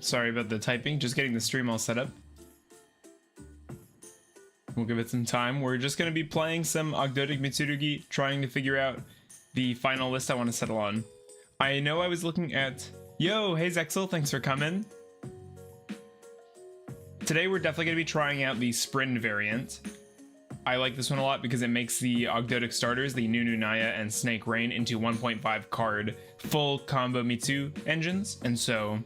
Sorry about the typing, just getting the stream all set up. We'll give it some time. We're just going to be playing some Ogdoadic Mitsurugi, trying to figure out the final list I want to settle on. I know I was looking at... Yo, hey Zexel, thanks for coming. Today we're definitely going to be trying out the Sprint variant. I like this one a lot because it makes the Ogdoadic starters, the Nunu Naya and Snake Rain, into 1.5 card full combo Mitsu engines, and so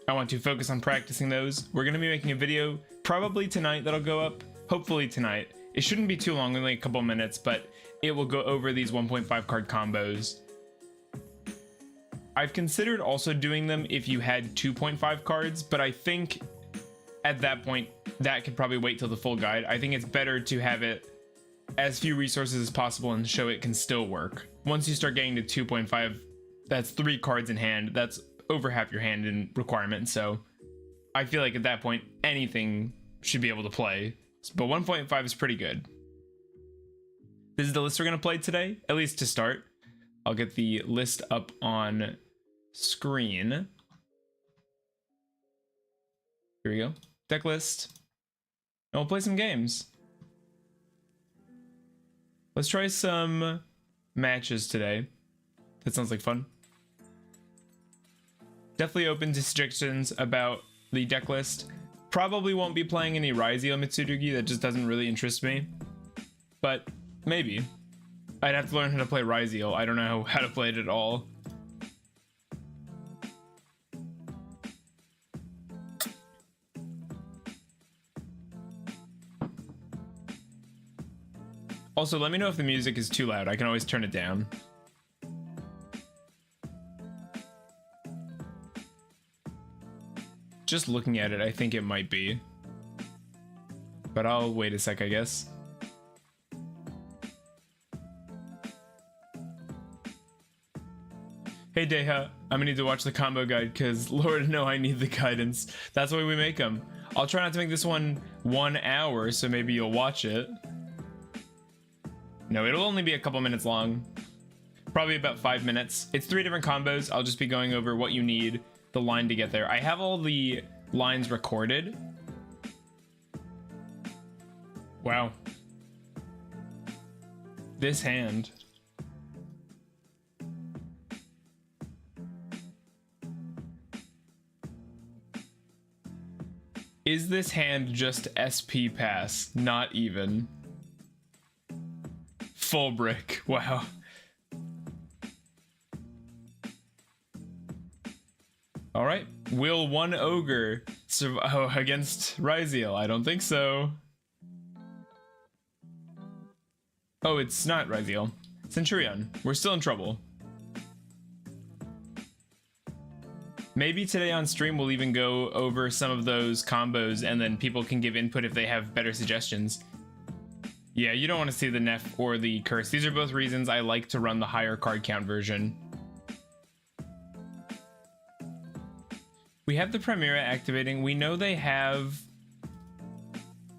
I want to focus on practicing those. We're going to be making a video probably tonight that'll go up, hopefully tonight. It shouldn't be too long, only a couple minutes, but it will go over these 1.5 card combos. I've considered also doing them if you had 2.5 cards, but I think at that point that could probably wait till the full guide. I think it's better to have it as few resources as possible and show it can still work. Once you start getting to 2.5, that's 3 cards in hand. That's over half your hand in requirement. So I feel like at that point, anything should be able to play. But 1.5 is pretty good. This is the list we're going to play today, at least to start. I'll get the list up on screen. Here we go. Deck list. And we'll play some games. Let's try some matches today. That sounds like fun. Definitely open to suggestions about the deck list. Probably won't be playing any Ryziel Mitsurugi, that just doesn't really interest me. But maybe. I'd have to learn how to play Ryziel. I don't know how to play it at all. Also, let me know if the music is too loud. I can always turn it down. Just looking at it, I think it might be. But I'll wait a sec, I guess. Hey Deha, I'm gonna need to watch the combo guide because Lord no, I need the guidance. That's why we make them. I'll try not to make this one 1 hour, so maybe you'll watch it. No, it'll only be a couple minutes long. Probably about 5 minutes. It's 3 different combos. I'll just be going over what you need, the line to get there. I have all the lines recorded. Wow. This hand. Is this hand just SP pass? Not even. Full brick. Wow. All right. Will one ogre survive against Ryziel? I don't think so. Oh, it's not Ryziel. Centurion. We're still in trouble. Maybe today on stream we'll even go over some of those combos and then people can give input if they have better suggestions. Yeah, you don't want to see the Nef or the Curse. These are both reasons I like to run the higher card count version. We have the Primera activating. We know they have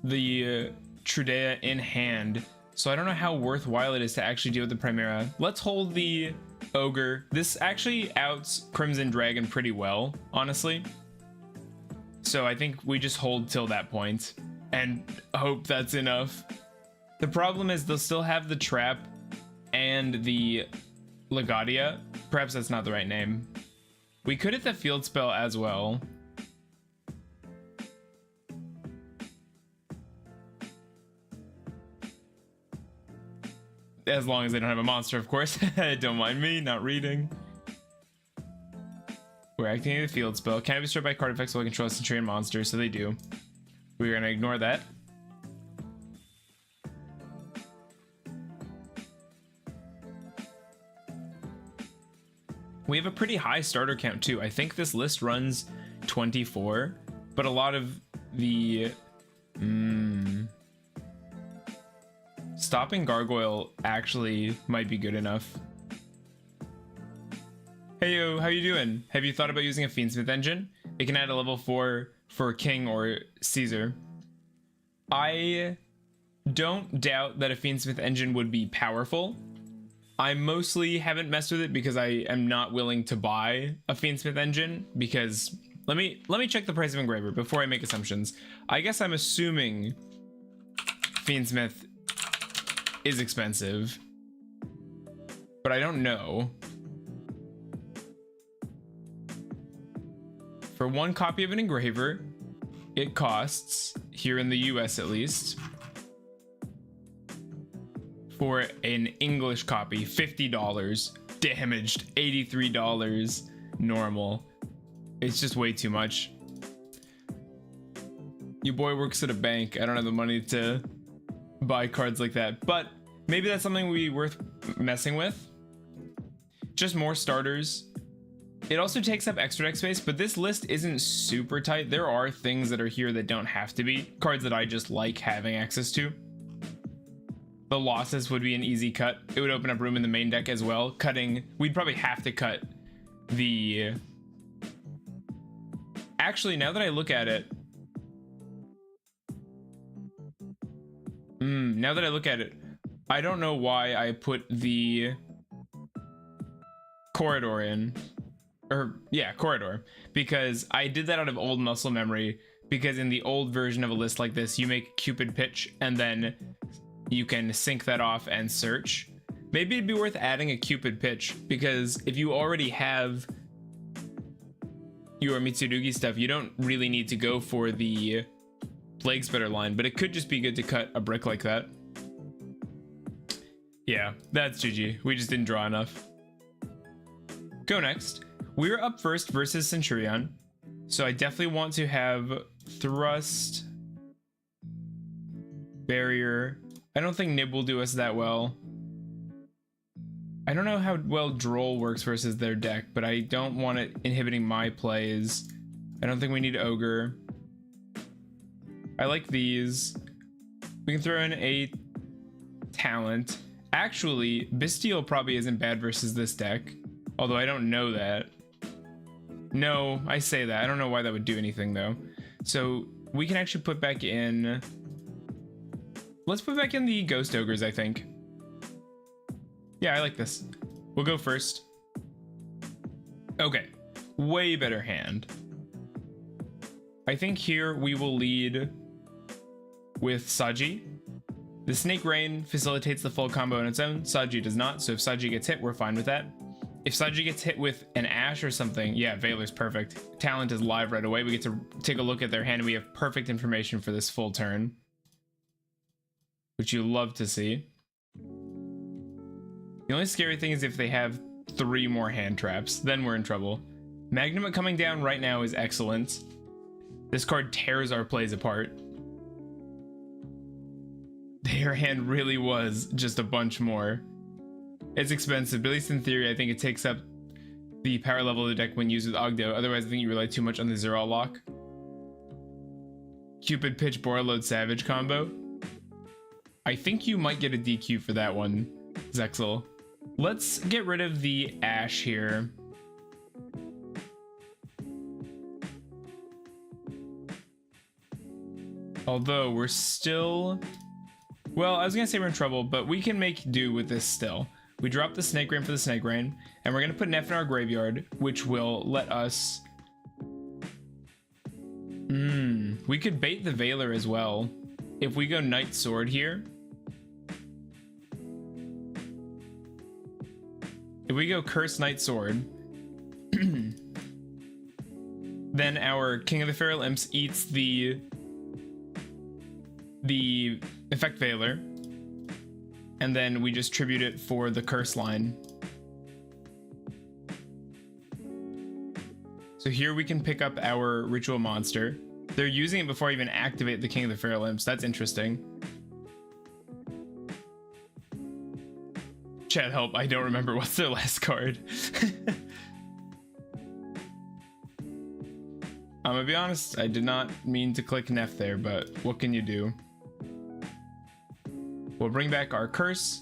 the Trudea in hand, so I don't know how worthwhile it is to actually deal with the Primera. Let's hold the Ogre. This actually outs Crimson Dragon pretty well, honestly. So I think we just hold till that point and hope that's enough. The problem is they'll still have the Trap and the Legadia. Perhaps that's not the right name. We could hit the field spell as well. As long as they don't have a monster, of course. Don't mind me not reading. We're activating the field spell. Can be destroyed by card effects while control a Centurion monster, so they do. We're gonna ignore that. We have a pretty high starter count too. I think this list runs 24, but a lot of the stopping Gargoyle actually might be good enough. Hey yo, how you doing? Have you thought about using a Fiendsmith engine? It can add a level 4 for King or Caesar. I don't doubt that a Fiendsmith engine would be powerful. I mostly haven't messed with it because I am not willing to buy a Fiendsmith engine because Let me check the price of engraver before I make assumptions. I guess I'm assuming Fiendsmith is expensive, but I don't know. For one copy of an engraver, it costs, here in the US at least, for an English copy, $50, damaged, $83, normal. It's just way too much. Your boy works at a bank. I don't have the money to buy cards like that, but maybe that's something we worth messing with. Just more starters. It also takes up extra deck space, but this list isn't super tight. There are things that are here that don't have to be. Cards that I just like having access to. The losses would be an easy cut. It would open up room in the main deck as well. Cutting, we'd probably have to cut the... Actually, now that I look at it... now that I look at it, I don't know why I put the corridor in. Or, yeah, corridor. Because I did that out of old muscle memory. Because in the old version of a list like this, you make Cupid pitch and then you can sync that off and search. Maybe it'd be worth adding a Cupid pitch, because if you already have your Mitsurugi stuff, you don't really need to go for the Plague Spreader line, but it could just be good to cut a brick like that. Yeah, that's GG. We just didn't draw enough. Go next. We're up first versus Centurion, so I definitely want to have Thrust, Barrier. I don't think Nib will do us that well. I don't know how well Droll works versus their deck, but I don't want it inhibiting my plays. I don't think we need Ogre. I like these. We can throw in a talent. Actually, Bastille probably isn't bad versus this deck, although I don't know that. No, I say that. I don't know why that would do anything though. So we can actually put back in... Let's put back in the Ghost Ogres, I think. Yeah, I like this. We'll go first. Okay, way better hand. I think here we will lead with Saji. The Snake Rain facilitates the full combo on its own. Saji does not, so if Saji gets hit, we're fine with that. If Saji gets hit with an Ash or something, yeah, Veiler's perfect. Talent is live right away. We get to take a look at their hand and we have perfect information for this full turn, which you love to see. The only scary thing is if they have 3 more hand traps, then we're in trouble. Magnum coming down right now is excellent. This card tears our plays apart. Their hand really was just a bunch more. It's expensive, but at least in theory, I think it takes up the power level of the deck when used with Ogdo. Otherwise, I think you rely too much on the Zero lock. Cupid Pitch Borreload Savage combo. I think you might get a DQ for that one, Zexel. Let's get rid of the Ash here. Although we're still... Well, I was gonna say we're in trouble, but we can make do with this still. We drop the Snake Rain for the Snake Rain, and we're gonna put Neff in our graveyard, which will let us... we could bait the Veiler as well. If we go Knight Sword here... If we go Curse Knight Sword, then our King of the Feral Imps eats the Effect Veiler, and then we just tribute it for the Curse line. So here we can pick up our Ritual Monster. They're using it before I even activate the King of the Feral Imps. That's interesting. Chat help, I don't remember what's their last card. I'm gonna be honest, I did not mean to click Neff there, but what can you do? We'll bring back our Curse.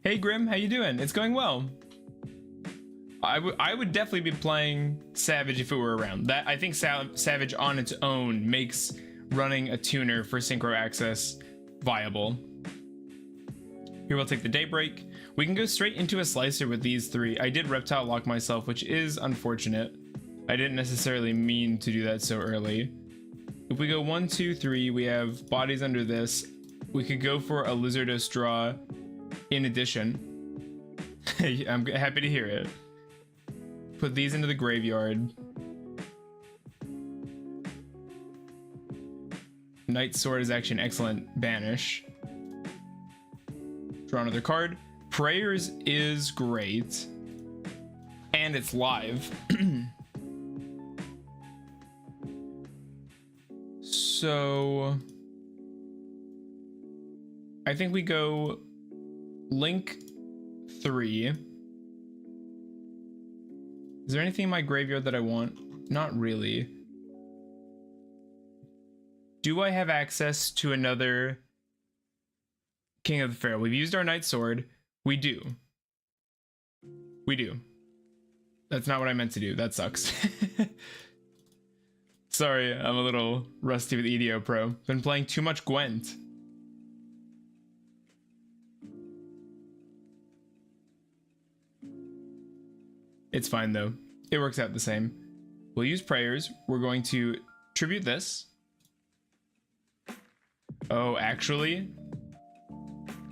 Hey Grim, how you doing? It's going well. I would definitely be playing Savage if it were around. That I think Savage on its own makes running a tuner for Synchro Access viable. Here we'll take the Daybreak. We can go straight into a Slicer with these 3. I did Reptile Lock myself, which is unfortunate. I didn't necessarily mean to do that so early. If we go 1, 2, 3, we have bodies under this. We could go for a Lizardos draw in addition. I'm happy to hear it. Put these into the graveyard. Knight Sword is actually an excellent banish. Draw another card. Prayers is great. And it's live. So I think we go Link 3. Is there anything in my graveyard that I want? Not really. Do I have access to another King of the Fair? We've used our Knight Sword. We do. We do. That's not what I meant to do. That sucks. Sorry, I'm a little rusty with EDO Pro. Been playing too much Gwent. It's fine though. It works out the same. We'll use prayers. We're going to tribute this. Oh, actually?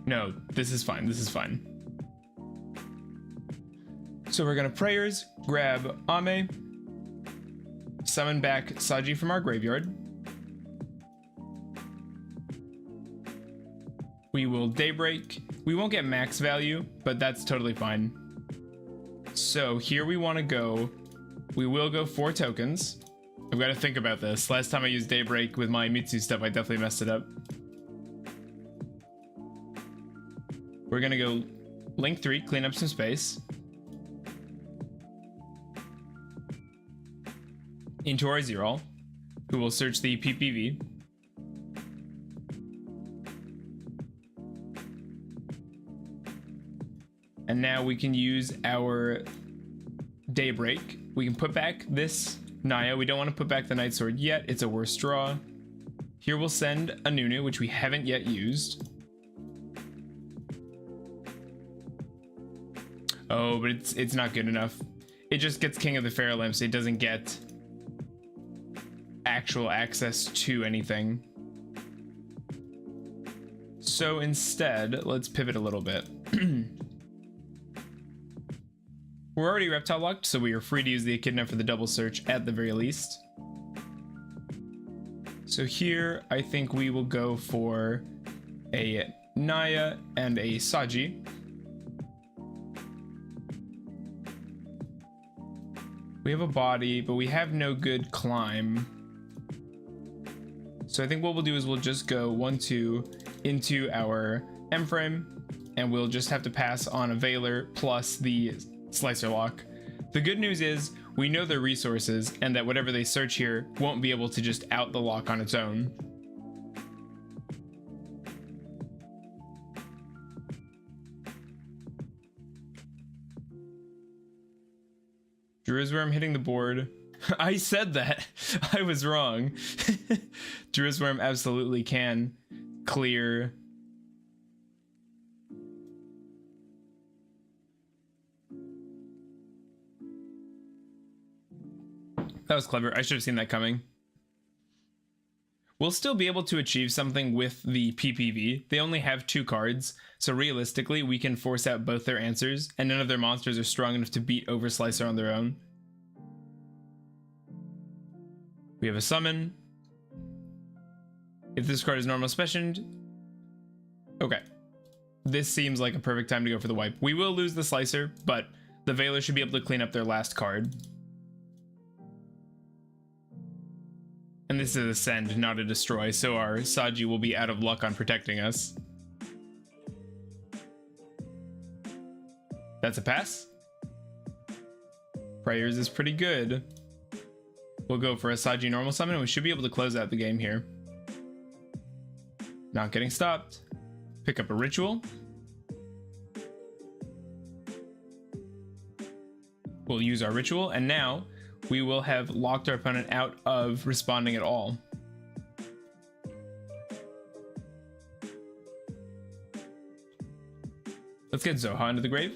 No, this is fine. This is fine. So we're gonna prayers, grab Ame, summon back Saji from our graveyard. We will Daybreak. We won't get max value, but that's totally fine. So here we want to go. We will go 4 tokens. I've got to think about this. Last time I used Daybreak with my Mitsu stuff, I definitely messed it up. We're gonna go Link 3, clean up some space. Into our Zerol, who will search the PPV. And now we can use our Daybreak. We can put back this Naya. We don't want to put back the Night Sword yet. It's a worse draw. Here we'll send a Nunu, which we haven't yet used. Oh, but it's not good enough. It just gets King of the Fair Limps. It doesn't get actual access to anything. So instead, let's pivot a little bit. We're already reptile locked, so we are free to use the Echidna for the double search at the very least. So here, I think we will go for a Naya and a Saji. We have a body, but we have no good climb. So I think what we'll do is we'll just go 1, 2 into our M frame, and we'll just have to pass on a Veiler plus the Slicer Lock. The good news is we know their resources and that whatever they search here won't be able to just out the lock on its own. Druisworm hitting the board. I said that. I was wrong. Druisworm absolutely can clear. That was clever. I should have seen that coming. We'll still be able to achieve something with the PPV. They only have 2 cards, so realistically we can force out both their answers, and none of their monsters are strong enough to beat Overslicer on their own. We have a summon. If this card is normal special, okay. This seems like a perfect time to go for the wipe. We will lose the Slicer, but the Veiler should be able to clean up their last card. And this is a send, not a destroy, so our Saji will be out of luck on protecting us. That's a pass. Prayers is pretty good. We'll go for a Saji normal summon, and we should be able to close out the game here. Not getting stopped. Pick up a ritual. We'll use our ritual, and now we will have locked our opponent out of responding at all. Let's get Zoha into the grave,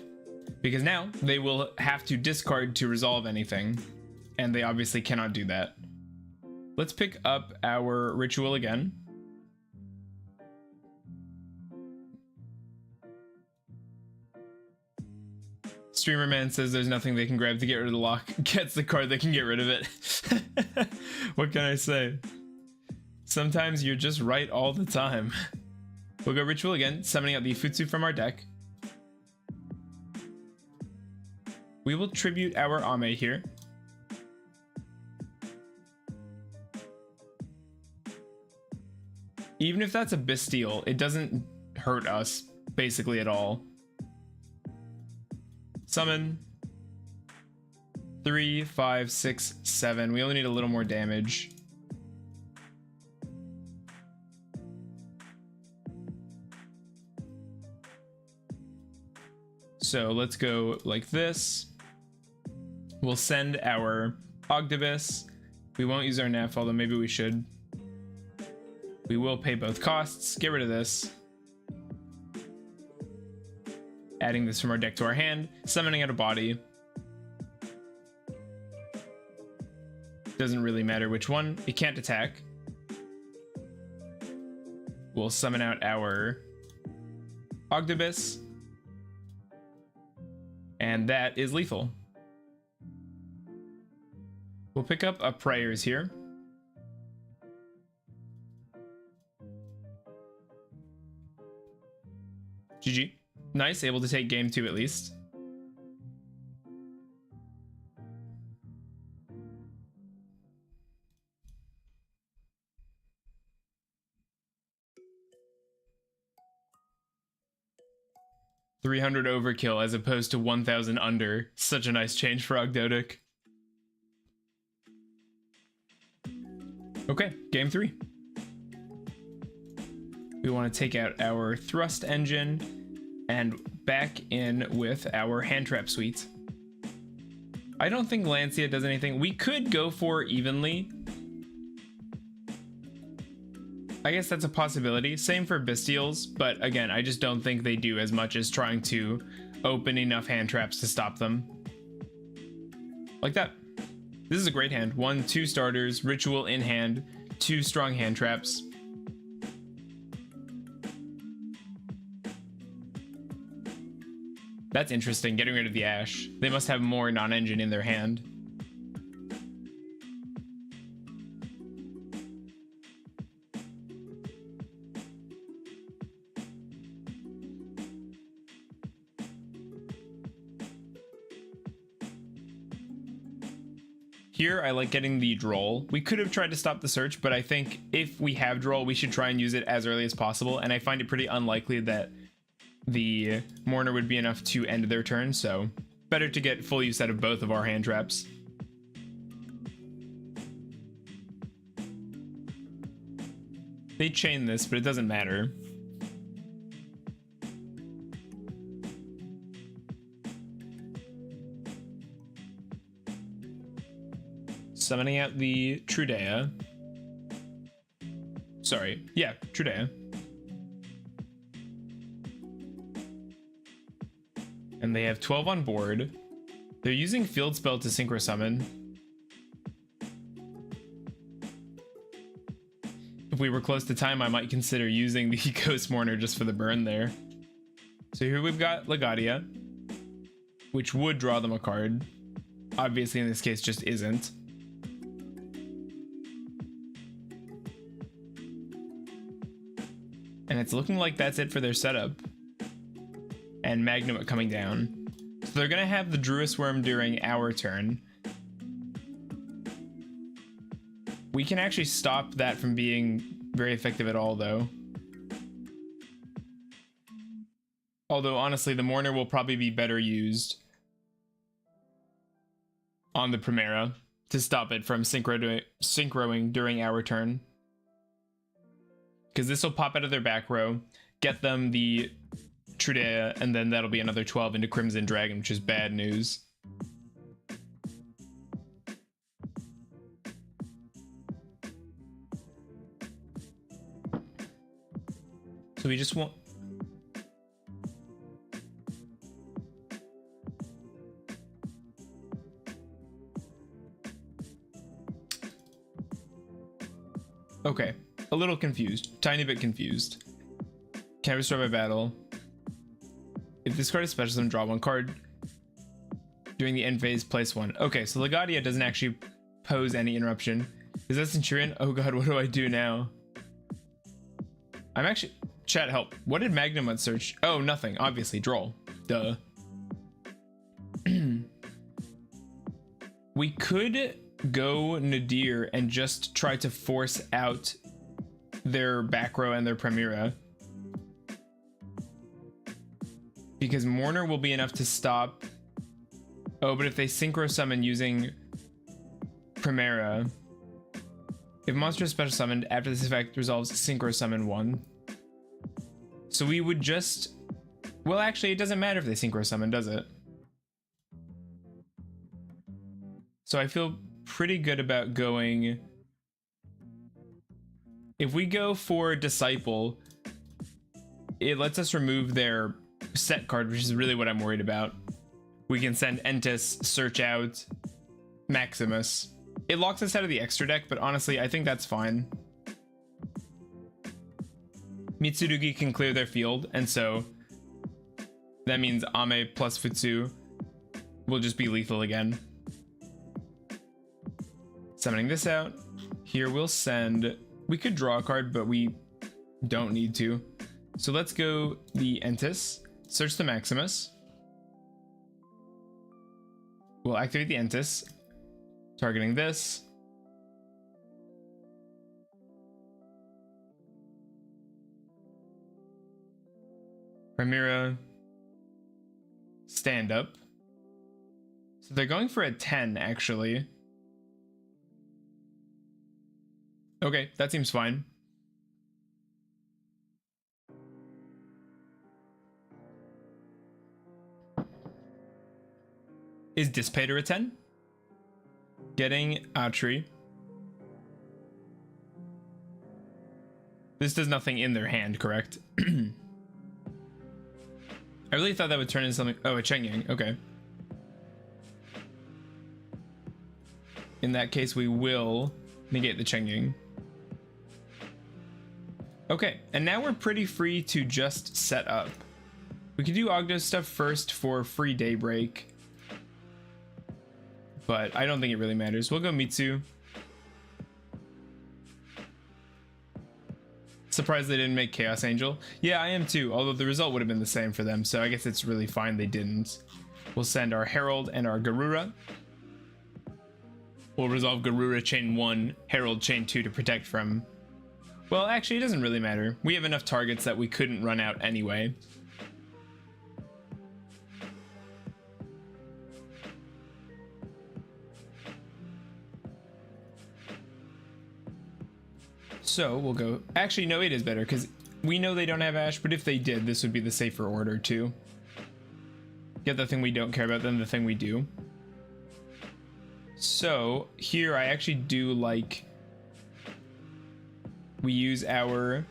because now they will have to discard to resolve anything. and they obviously cannot do that. Let's pick up our ritual again. Streamer Man says there's nothing they can grab to get rid of the lock. Gets the card that can get rid of it. What can I say? Sometimes you're just right all the time. We'll go ritual again, summoning out the Futsu from our deck. We will tribute our Ame here. Even if that's a Bastille, it doesn't hurt us basically at all. Summon. 3, 5, 6, 7. We only need a little more damage. So let's go like this. We'll send our Ogdoadic. We won't use our Nef, although maybe we should. We will pay both costs. Get rid of this. Adding this from our deck to our hand. Summoning out a body. Doesn't really matter which one. It can't attack. We'll summon out our Ogdoadic. And that is lethal. We'll pick up a Prayers here. GG. Nice, able to take game 2 at least. $300 overkill as opposed to 1,000 under. Such a nice change for Ogdoadic. Okay, game 3. We want to take out our thrust engine and back in with our hand trap suite. I don't think Lancia does anything. We could go for evenly. I guess that's a possibility. Same for Bastilles, but again, I just don't think they do as much as trying to open enough hand traps to stop them. Like that. This is a great hand. 1, 2 starters, ritual in hand, 2 strong hand traps. That's interesting, getting rid of the Ash. They must have more non-engine in their hand. Here, I like getting the Droll. We could have tried to stop the search, but I think if we have Droll, we should try and use it as early as possible, and I find it pretty unlikely that the Mourner would be enough to end their turn, so better to get full use out of both of our hand traps. They chain this, but it doesn't matter. Summoning out the Trudea. Sorry, yeah, Trudea. And they have 12 on board. They're using Field Spell to Synchro Summon. If we were close to time, I might consider using the Ghost Mourner just for the burn there. So here we've got Legadia, which would draw them a card. Obviously in this case just isn't. And it's looking like that's it for their setup. And Magnum coming down. So they're gonna have the Druis Worm during our turn. We can actually stop that from being very effective at all though. Although honestly, the Mourner will probably be better used on the Primera to stop it from synchroing during our turn. Because this will pop out of their back row, get them the Trudea, and then that'll be another 12 into Crimson Dragon, which is bad news. So we just want... Okay, a little confused, tiny bit confused. Can't restore by battle. If this card is special, then draw 1 card. During the end phase, place 1. Okay, so Legadia doesn't actually pose any interruption. Is that Centurion? Oh god, what do I do now? I'm actually... Chat, help. What did Magnum search? Oh, nothing. Obviously, Droll. Duh. We could go Nadir and just try to force out their back row and their Primera. Because Mourner will be enough to stop... Oh, but if they Synchro Summon using Primera... If monster is special summoned, after this effect resolves, Synchro Summon 1. So we would just... Well, actually, it doesn't matter if they Synchro Summon, does it? So I feel pretty good about going... If we go for Disciple, it lets us remove their set card, which is really what I'm worried about. We can send Entis, search out Maximus. It locks us out of the extra deck, but honestly, I think that's fine. Mitsurugi can clear their field, and so that means Ame plus Futsu will just be lethal again. Summoning this out. Here we'll send... We could draw a card, but we don't need to. So let's go the Entis, search the Maximus. We'll activate the Entis, targeting this. Primera, stand up. So they're going for a 10, actually. Okay, that seems fine. Is Dissipator a 10? Getting Atri. This does nothing in their hand, correct? I really thought that would turn into something. Oh, a Chengyang. Okay. In that case, we will negate the Chengyang. Okay, and now we're pretty free to just set up. We could do Ogdo stuff first for free Daybreak. But I don't think it really matters. We'll go Mitsu. Surprised they didn't make Chaos Angel. Yeah, I am too, although the result would have been the same for them, so I guess it's really fine they didn't. We'll send our Herald and our Garura. We'll resolve Garura chain 1, Herald chain 2 to protect from... Well, actually, it doesn't really matter. We have enough targets that we couldn't run out anyway. So we'll go... Actually, no, it is better because we know they don't have Ash, but if they did, this would be the safer order too. Get the thing we don't care about, then the thing we do. So here I actually do like... We use our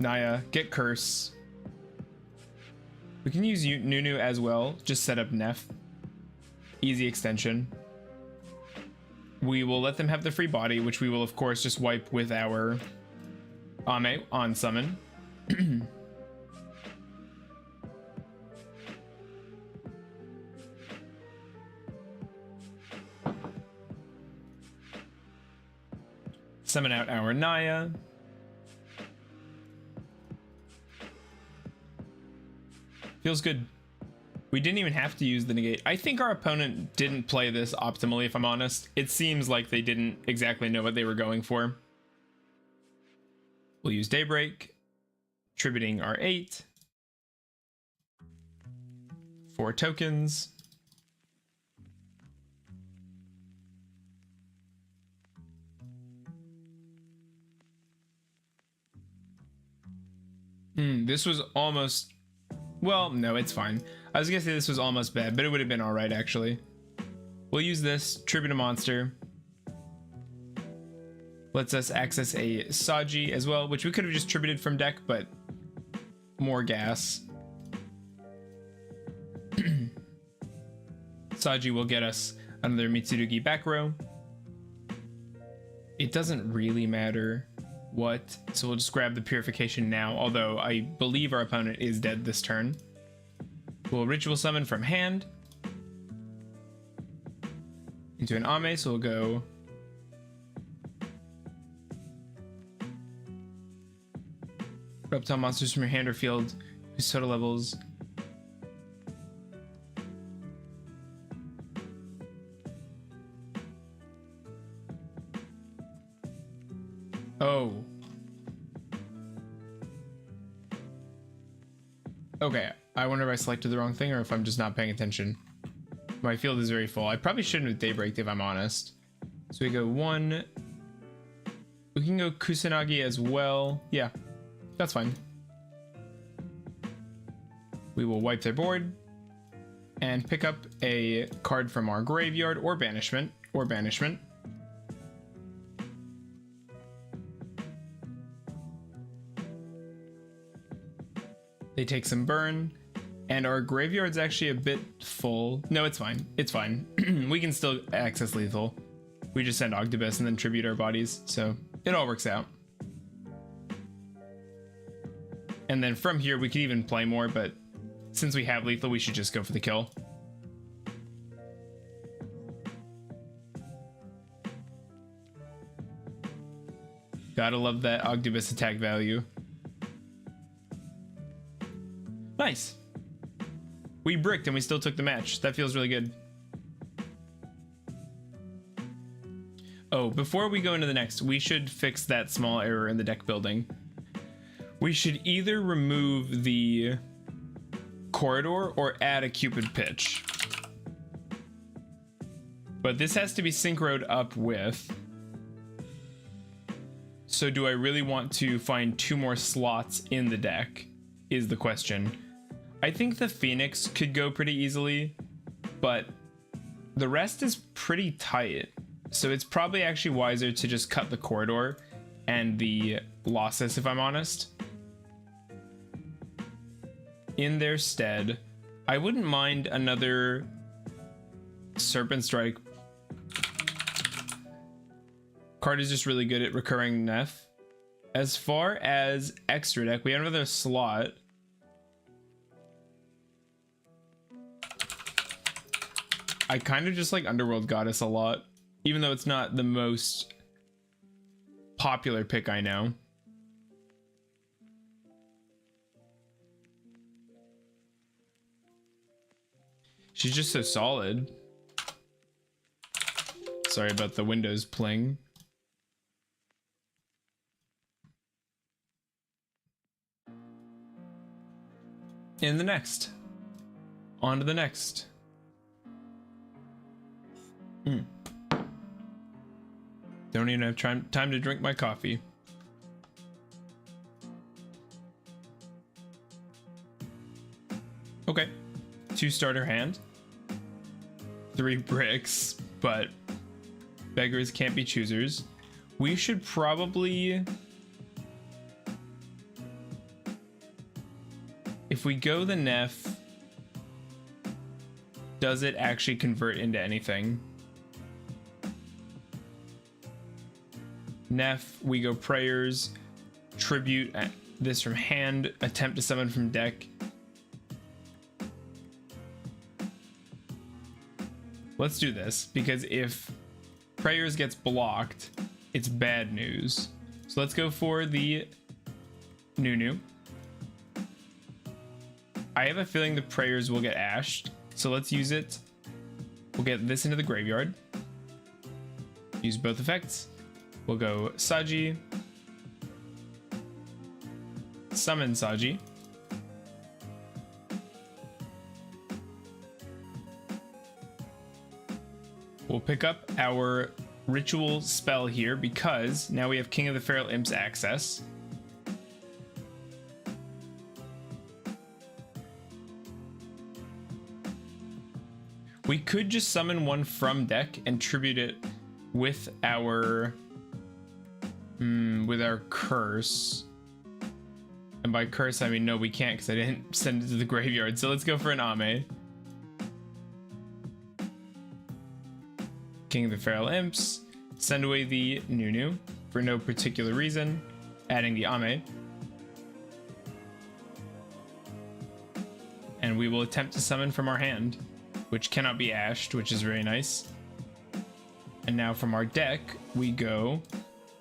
Naya, get Curse. We can use Nunu as well, just set up Neff. Easy extension. We will let them have the free body, which we will of course just wipe with our Ame on summon. Summon out our Naya. Feels good. We didn't even have to use the negate. I think our opponent didn't play this optimally, if I'm honest. It seems like they didn't exactly know what they were going for. We'll use Daybreak, tributing our 8. 4 tokens. This was almost... Well, no, it's fine. I was gonna say this was almost bad, but it would have been alright, actually. We'll use this, tribute a monster. Lets us access a Saji as well, which we could have just tributed from deck, but more gas. Saji will get us another Mitsurugi back row. It doesn't really matter. What? So we'll just grab the purification now, although I believe our opponent is dead this turn. We'll ritual summon from hand into an Ame, so we'll go reptile monsters from your hand or field whose total levels okay. I wonder if I selected the wrong thing or if I'm just not paying attention. My field is very full. I probably shouldn't have Daybreak if I'm honest. So we go 1. We can go Kusanagi as well. Yeah, that's fine. We will wipe their board and pick up a card from our graveyard or banishment. They take some burn, and our graveyard's actually a bit full. No, it's fine. It's fine. We can still access lethal. We just send Ogdoadic and then tribute our bodies, so it all works out. And then from here, we could even play more, but since we have lethal, we should just go for the kill. Gotta love that Ogdoadic attack value. Nice. We bricked and we still took the match. That feels really good. Oh, before we go into the next, we should fix that small error in the deck building. We should either remove the corridor or add a Cupid pitch. But this has to be synchroed up with. So do I really want to find 2 more slots in the deck is the question. I think the Phoenix could go pretty easily, but the rest is pretty tight. So it's probably actually wiser to just cut the corridor and the Losses, if I'm honest. In their stead, I wouldn't mind another Serpent Strike. Card is just really good at recurring Neff. As far as extra deck, we have another slot. I kind of just like Underworld Goddess a lot, even though it's not the most popular pick I know. She's just so solid. Sorry about the Windows pling. In the next. On to the next. Don't even have time to drink my coffee. Okay. 2 starter hand. 3 bricks, but beggars can't be choosers. We should probably... If we go the Neff, does it actually convert into anything? Neff, we go Prayers, Tribute this from hand, attempt to summon from deck. Let's do this, because if Prayers gets blocked, it's bad news. So let's go for the Nunu. I have a feeling the Prayers will get ashed, so let's use it. We'll get this into the graveyard. Use both effects. We'll go Saji. Summon Saji. We'll pick up our ritual spell here because now we have King of the Feral Imps access. We could just summon one from deck and tribute it with our curse. And by curse I mean no, we can't because I didn't send it to the graveyard. So let's go for an Ame. King of the Feral Imps. Send away the Nunu for no particular reason. adding the Ame. And we will attempt to summon from our hand, which cannot be ashed, which is very nice. And now from our deck, we go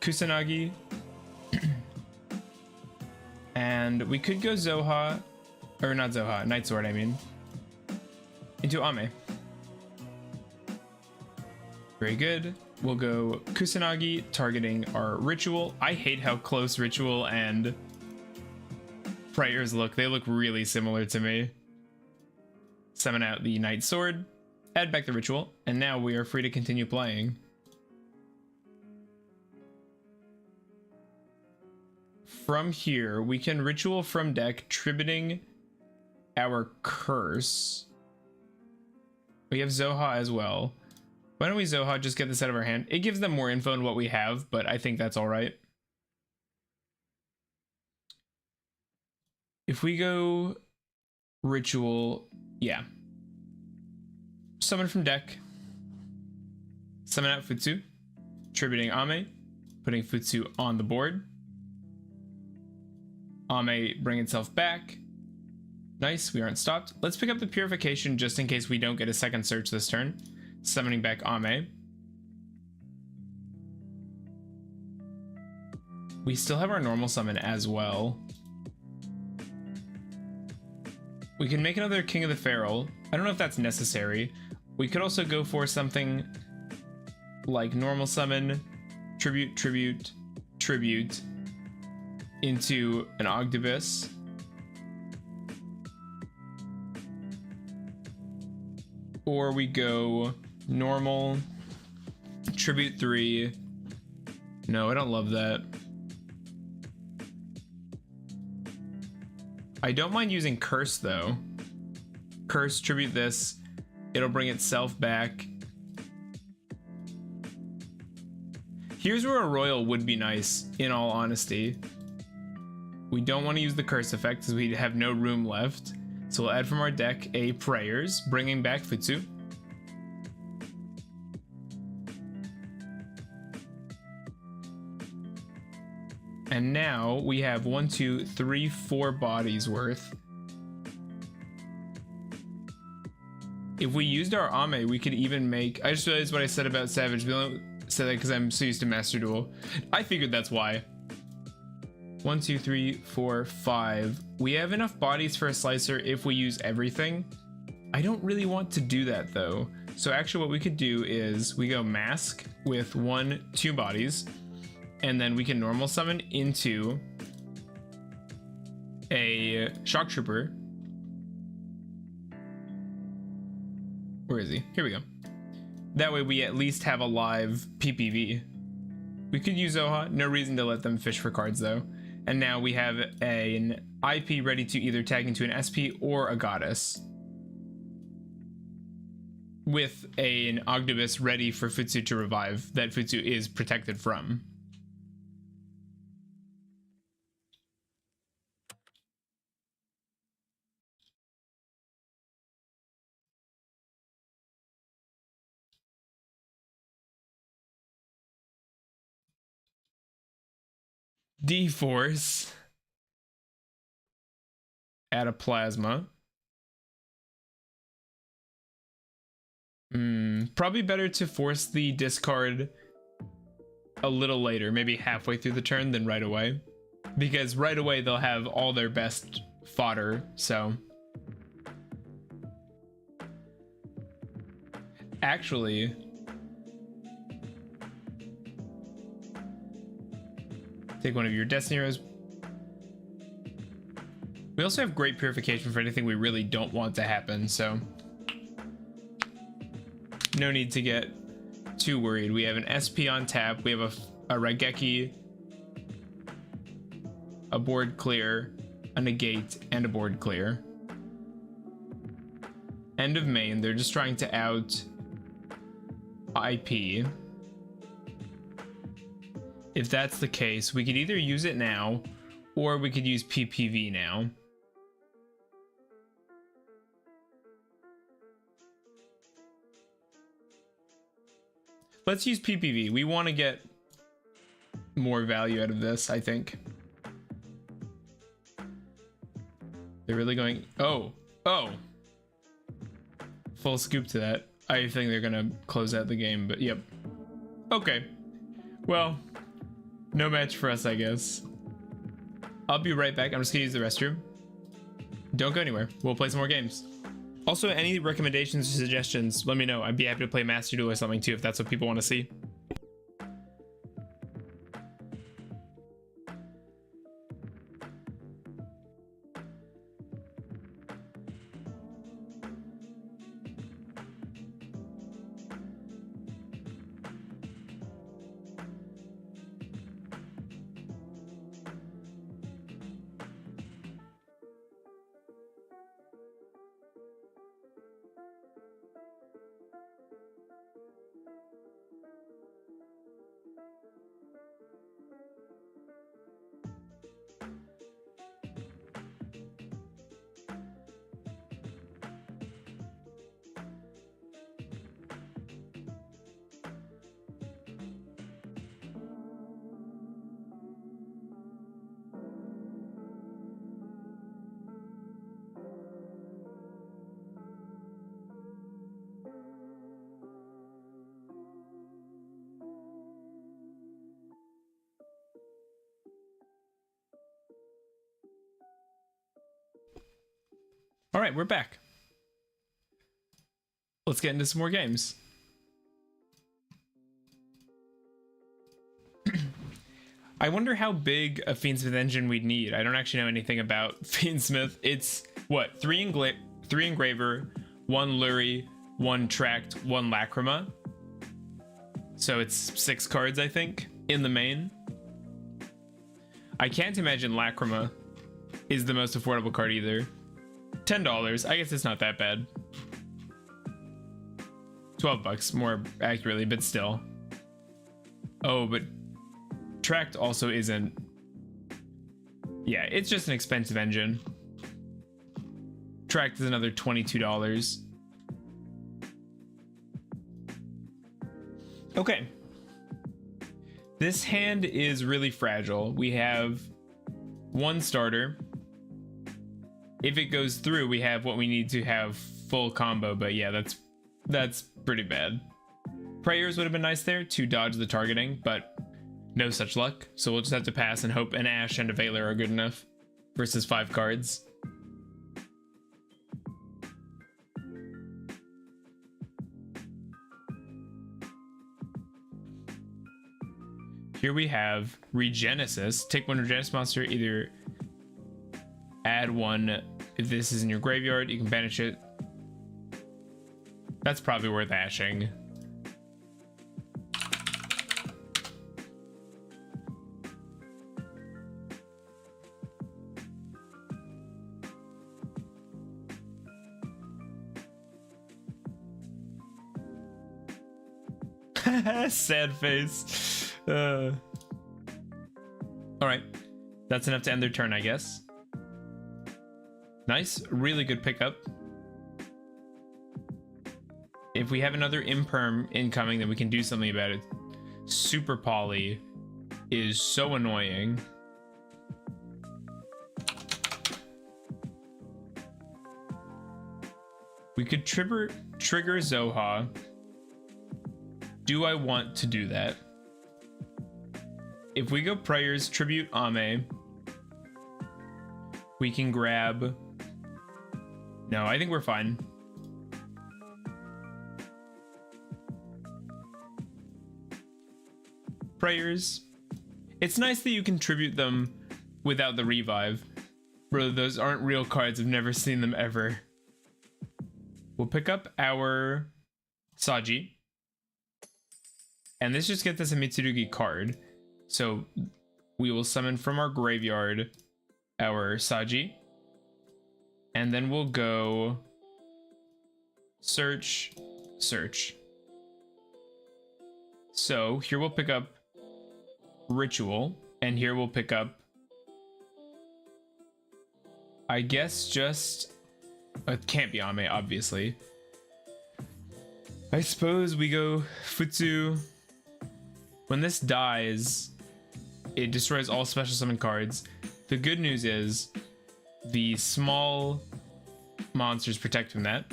Kusanagi. And we could go Zoha, or not Zoha, Night Sword, I mean, into Ame. Very good. We'll go Kusanagi, targeting our Ritual. I hate how close Ritual and Prayers look. They look really similar to me. Summon out the Night Sword, add back the Ritual, and now we are free to continue playing. From here, we can Ritual from deck, tributing our Curse. We have Zoha as well. Why don't we Zoha, just get this out of our hand? It gives them more info on what we have, but I think that's all right. If we go Ritual, yeah. Summon from deck. Summon out Futsu. Tributing Ame. Putting Futsu on the board. Ame bring itself back. Nice, we aren't stopped. Let's pick up the Purification just in case we don't get a second search this turn. Summoning back Ame. We still have our normal summon as well. We can make another King of the Feral. I don't know if that's necessary. We could also go for something like normal summon, tribute, tribute, tribute into an Ogdoadic. Or we go normal, tribute 3. No, I don't love that. I don't mind using Curse though. Curse, tribute this. It'll bring itself back. Here's where a Royal would be nice, in all honesty. We don't want to use the Curse effect because we have no room left. So we'll add from our deck a Prayers, bringing back Futsu. And now we have 1, 2, 3, 4 bodies worth. If we used our Ame, we could even make... I just realized what I said about Savage. We only said that because I'm so used to Master Duel. I figured that's why. 1, 2, 3, 4, 5. We have enough bodies for a Slicer if we use everything. I don't really want to do that though. So actually what we could do is we go Mask with 1, 2 bodies. And then we can normal summon into a Shock Trooper. Where is he? Here we go. That way we at least have a live PPV. We could use Zoha. No reason to let them fish for cards though. And now we have an IP ready to either tag into an SP or a Goddess. With an Ogdoadic ready for Futsu to revive that Futsu is protected from. D-Force. Add a Plasma. Probably better to force the discard a little later, maybe halfway through the turn than right away. Because right away they'll have all their best fodder, so. Actually, take one of your Destiny Heroes. We also have great Purification for anything we really don't want to happen, so no need to get too worried. We have an SP on tap, we have a Raigeki, a board clear, a negate, and a board clear. End of main, they're just trying to out IP. If that's the case, we could either use it now, or we could use PPV now. Let's use PPV. We want to get more value out of this, I think. They're really going. Oh, oh. Full scoop to that. I think they're gonna close out the game, but yep. Okay. Well, no match for us, I guess. I'll be right back. I'm just gonna use the restroom. Don't go anywhere. We'll play some more games. Also, any recommendations or suggestions, let me know. I'd be happy to play Master Duel or something too if that's what people want to see. All right, we're back. Let's get into some more games. I wonder how big a Fiendsmith engine we'd need. I don't actually know anything about Fiendsmith. It's what, three engraver, one Lurie, one tracked, one lacrima. So it's 6 cards, I think, in the main. I can't imagine lacrima is the most affordable card either. $10. I guess it's not that bad. $12 more accurately, but still. Oh, but tracked also isn't. Yeah, it's just an expensive engine. Tracked is another $22. Okay. This hand is really fragile. We have one starter. If it goes through, we have what we need to have full combo, but yeah, that's pretty bad. Prayers would have been nice there to dodge the targeting, but no such luck. So we'll just have to pass and hope an Ashe and a Veiler are good enough versus 5 cards. Here we have Regenesis. Take one Regenesis monster, either add one if this is in your graveyard, you can banish it. That's probably worth ashing. Sad face. All right, that's enough to end their turn, I guess. Nice, really good pickup. If we have another imperm incoming, then we can do something about it. Super Poly is so annoying. We could trigger Zoha. Do I want to do that? If we go Prayers, Tribute Ame, we can grab... No, I think we're fine. Prayers. It's nice that you can tribute them without the revive. Bro, those aren't real cards. I've never seen them ever. We'll pick up our Saji. And this just gets us a Mitsurugi card. So we will summon from our graveyard our Saji. And then we'll go search, search. So here we'll pick up Ritual, and here we'll pick up, I guess, just, it can't be Ame, obviously. I suppose we go Futsu. When this dies, it destroys all special summon cards. The good news is the small monsters protect from that.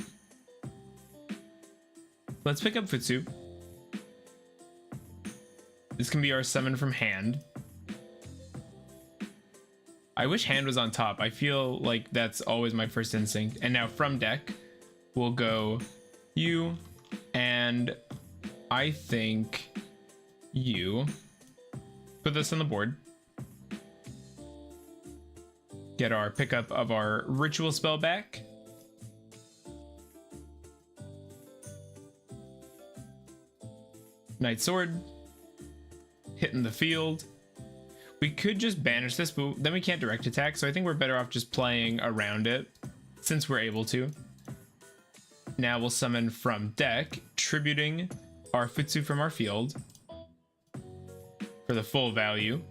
Let's pick up Futsu. This can be our summon from hand. I wish hand was on top. I feel like that's always my first instinct. And now from deck, we'll go you, and I think you. Put this on the board. Get our pickup of our ritual spell back. Knight Sword. Hitting the field. We could just banish this, but then we can't direct attack, so I think we're better off just playing around it, since we're able to. Now we'll summon from deck, tributing our Futsu from our field for the full value.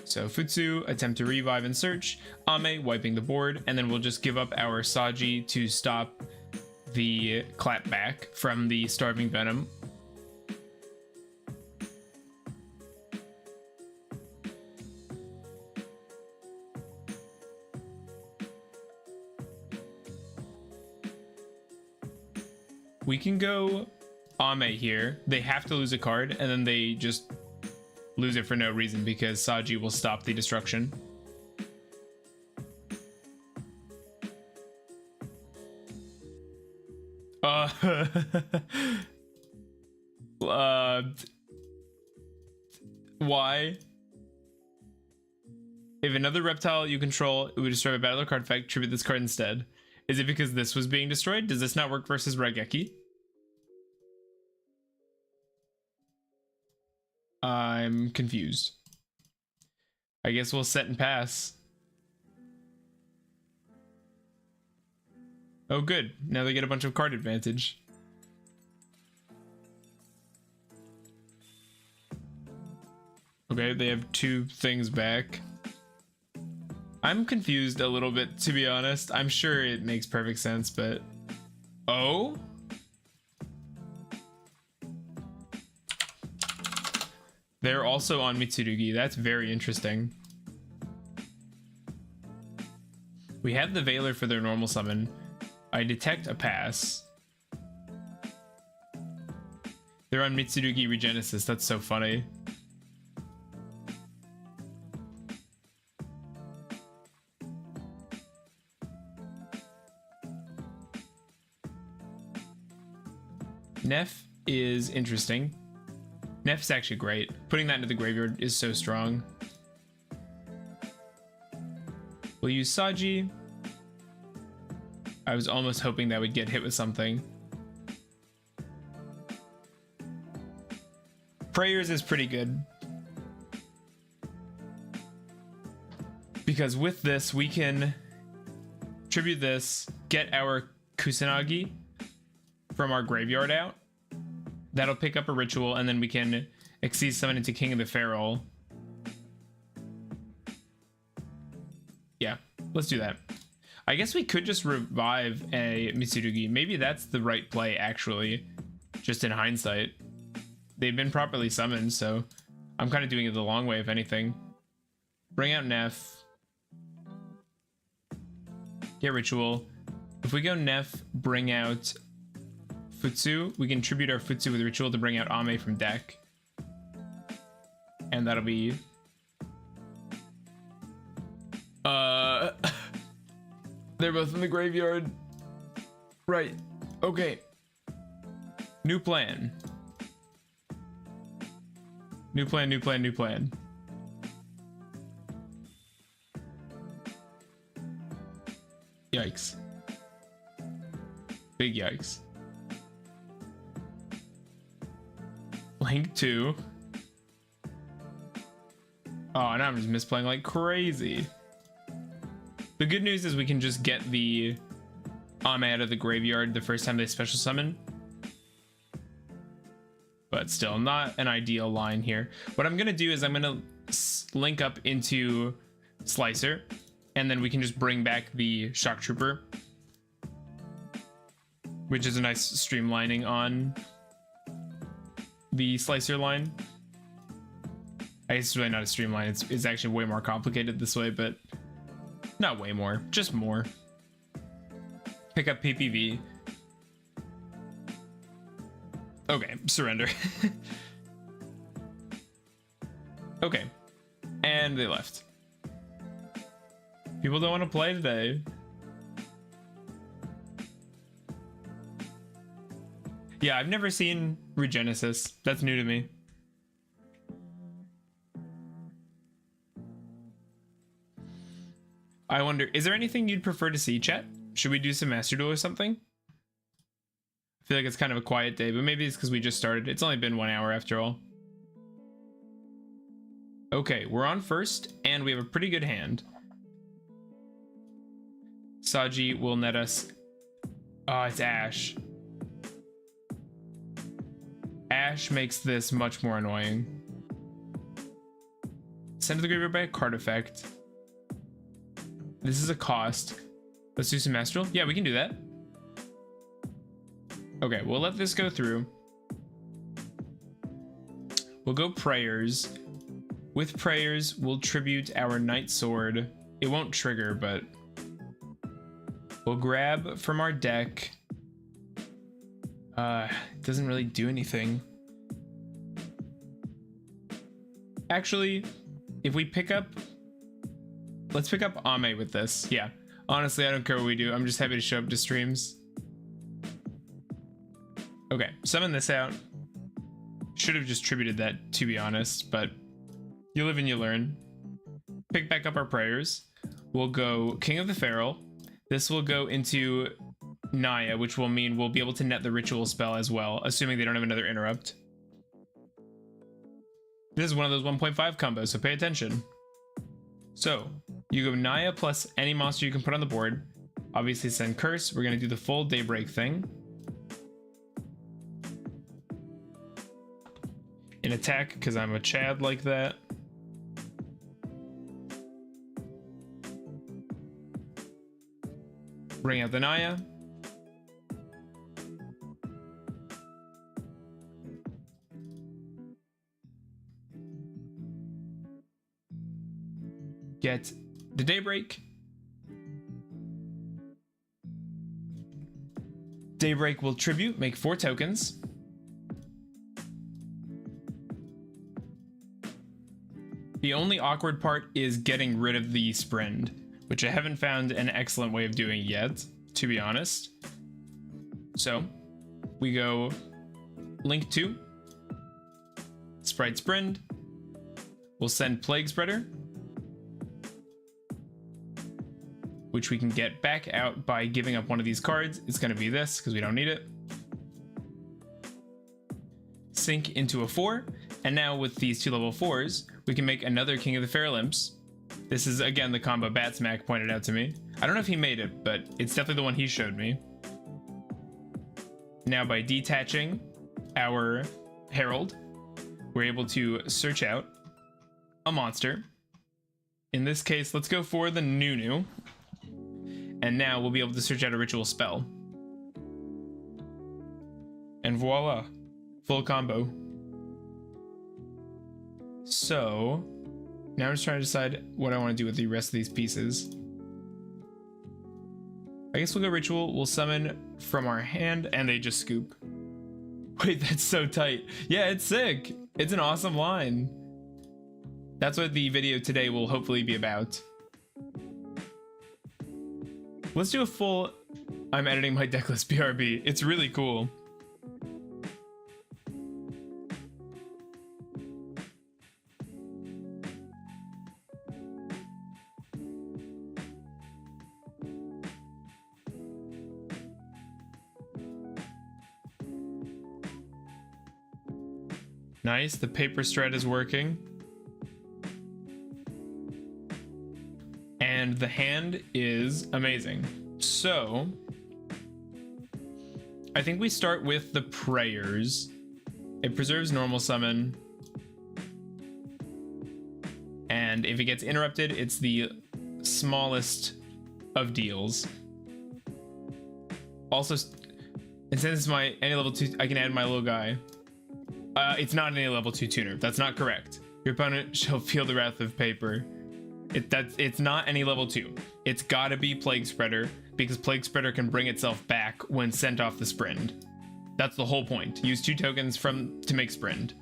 So Futsu, attempt to revive and search, Ame wiping the board, and then we'll just give up our Saji to stop the clapback from the Starving Venom. We can go Ame here. They have to lose a card, and then they just lose it for no reason because Saji will stop the destruction. Why? If another reptile you control, it would destroy a battle card effect, tribute this card instead. Is it because this was being destroyed? Does this not work versus Raigeki? I'm confused. I guess we'll set and pass. Oh, good. Now they get a bunch of card advantage. Okay, they have 2 things back. I'm confused a little bit, to be honest. I'm sure it makes perfect sense, but... Oh? They're also on Mitsurugi. That's very interesting. We have the Veiler for their normal summon. I detect a pass. They're on Mitsurugi Regenesis. That's so funny. Neff is interesting. Neff's actually great. Putting that into the graveyard is so strong. We'll use Saji. I was almost hoping that would get hit with something. Prayers is pretty good. Because with this, we can tribute this, get our Kusanagi from our graveyard out. That'll pick up a ritual, and then we can Exceed summon into King of the Feral. Yeah, let's do that. I guess we could just revive a Mitsurugi. Maybe that's the right play, actually, just in hindsight. They've been properly summoned, so I'm kind of doing it the long way, if anything. Bring out Neff. Get Ritual. If we go Neff, bring out Futsu, we can tribute our Futsu with Ritual to bring out Ame from deck. And that'll be... They're both in the graveyard. Right. Okay. New plan. New plan, new plan, new plan. Yikes. Big yikes. Link 2. Oh, now I'm just misplaying like crazy. The good news is we can just get the Ame out of the graveyard the first time they special summon. But still, not an ideal line here. What I'm going to do is I'm going to link up into Slicer, and then we can just bring back the Shock Trooper, which is a nice streamlining on the Slicer line. I guess it's really not a streamline. It's actually way more complicated this way, but not way more, just more. Pick up PPV. Okay, surrender. Okay, and they left. People don't want to play today. Yeah, I've never seen Regenesis. That's new to me. I wonder, is there anything you'd prefer to see, chat? Should we do some Master Duel or something? I feel like it's kind of a quiet day, but maybe it's because we just started. It's only been 1 hour after all. Okay, we're on first, and we have a pretty good hand. Saji will net us. Oh, it's Ash. Ash makes this much more annoying. Send to the graveyard by a card effect. This is a cost. Let's do some Master Duel. Yeah, we can do that. Okay, we'll let this go through. We'll go Prayers. With Prayers, we'll tribute our Night Sword. It won't trigger, but we'll grab from our deck. It doesn't really do anything. Actually, if we pick up, let's pick up Ame with this. Yeah, honestly, I don't care what we do. I'm just happy to show up to streams. Okay, summon this out. Should have just tributed that, to be honest, but you live and you learn. Pick back up our Prayers. We'll go King of the Feral. This will go into Naya, which will mean we'll be able to net the ritual spell as well, assuming they don't have another interrupt. This is one of those 1.5 combos, so pay attention. So, you go Naya plus any monster you can put on the board. Obviously send Curse. We're going to do the full Daybreak thing. In attack, because I'm a Chad like that. Bring out the Naya. Get the Daybreak. Daybreak will tribute, make 4 tokens. The only awkward part is getting rid of the Sprend, which I haven't found an excellent way of doing yet, to be honest. So, we go Link 2, Sprite Sprend, we'll send Plague Spreader, which we can get back out by giving up one of these cards. It's going to be this, because we don't need it. Sink into a 4, and now with these 2 level 4s, we can make another King of the Feral Imps. This is, again, the combo Batsmack pointed out to me. I don't know if he made it, but it's definitely the one he showed me. Now, by detaching our Herald, we're able to search out a monster. In this case, let's go for the Nunu. And now we'll be able to search out a ritual spell. And voila, full combo. So, now I'm just trying to decide what I want to do with the rest of these pieces. I guess we'll go Ritual, we'll summon from our hand, and they just scoop. Wait, that's so tight. Yeah, it's sick. It's an awesome line. That's what the video today will hopefully be about. Let's do a full I'm editing my decklist BRB. It's really cool. Nice, the paper strat is working. And the hand is amazing. So, I think we start with the Prayers. It preserves normal summon. And if it gets interrupted, it's the smallest of deals. Also, and since it's my any level 2, I can add my little guy. It's not an any level 2 tuner. That's not correct. Your opponent shall feel the wrath of paper. It's not any level 2. It's gotta be Plague Spreader, because Plague Spreader can bring itself back when sent off the Sprint. That's the whole point. Use 2 tokens to make Sprint.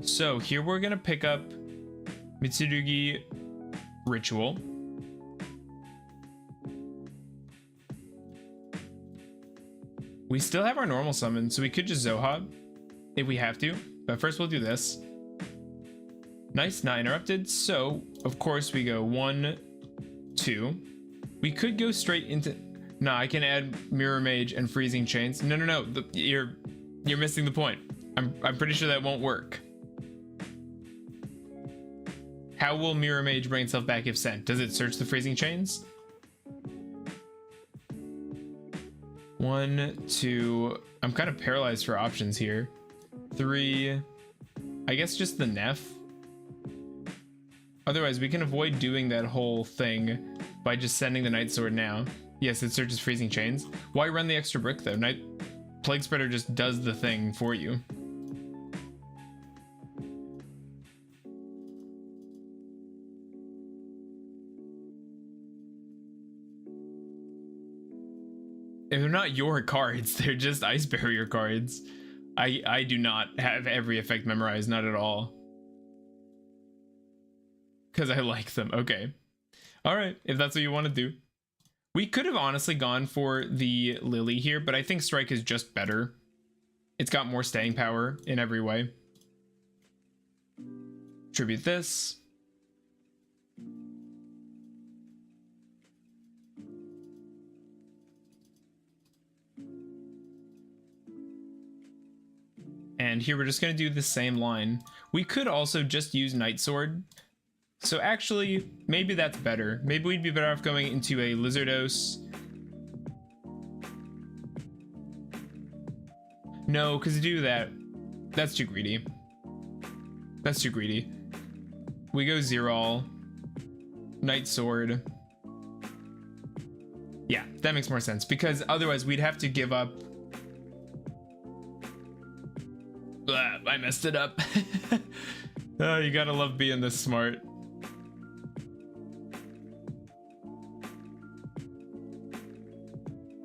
So here we're gonna pick up Mitsurugi Ritual. We still have our normal summon, so we could just Zohab if we have to. But first we'll do this. Nice, not interrupted. So, of course, we go 1, 2. We could go straight into... Nah, I can add Mirror Mage and Freezing Chains. No. You're missing the point. I'm pretty sure that won't work. How will Mirror Mage bring itself back if sent? Does it search the Freezing Chains? 1, 2... I'm kind of paralyzed for options here. 3... I guess just the Neff. Otherwise, we can avoid doing that whole thing by just sending the Night Sword now. Yes, it searches Freezing Chains. Why run the extra brick, though? Plague Spreader just does the thing for you. If they're not your cards, they're just Ice Barrier cards. I do not have every effect memorized, not at all. Because I like them. Okay. Alright, if that's what you want to do. We could have honestly gone for the Lily here, but I think Strike is just better. It's got more staying power in every way. Tribute this. And here we're just going to do the same line. We could also just use Night Sword. So actually, maybe that's better. Maybe we'd be better off going into a Lizardos. No, because to do that, that's too greedy. That's too greedy. We go Zerol. Night Sword. Yeah, that makes more sense, because otherwise we'd have to give up... Blah, I messed it up. Oh, you gotta love being this smart.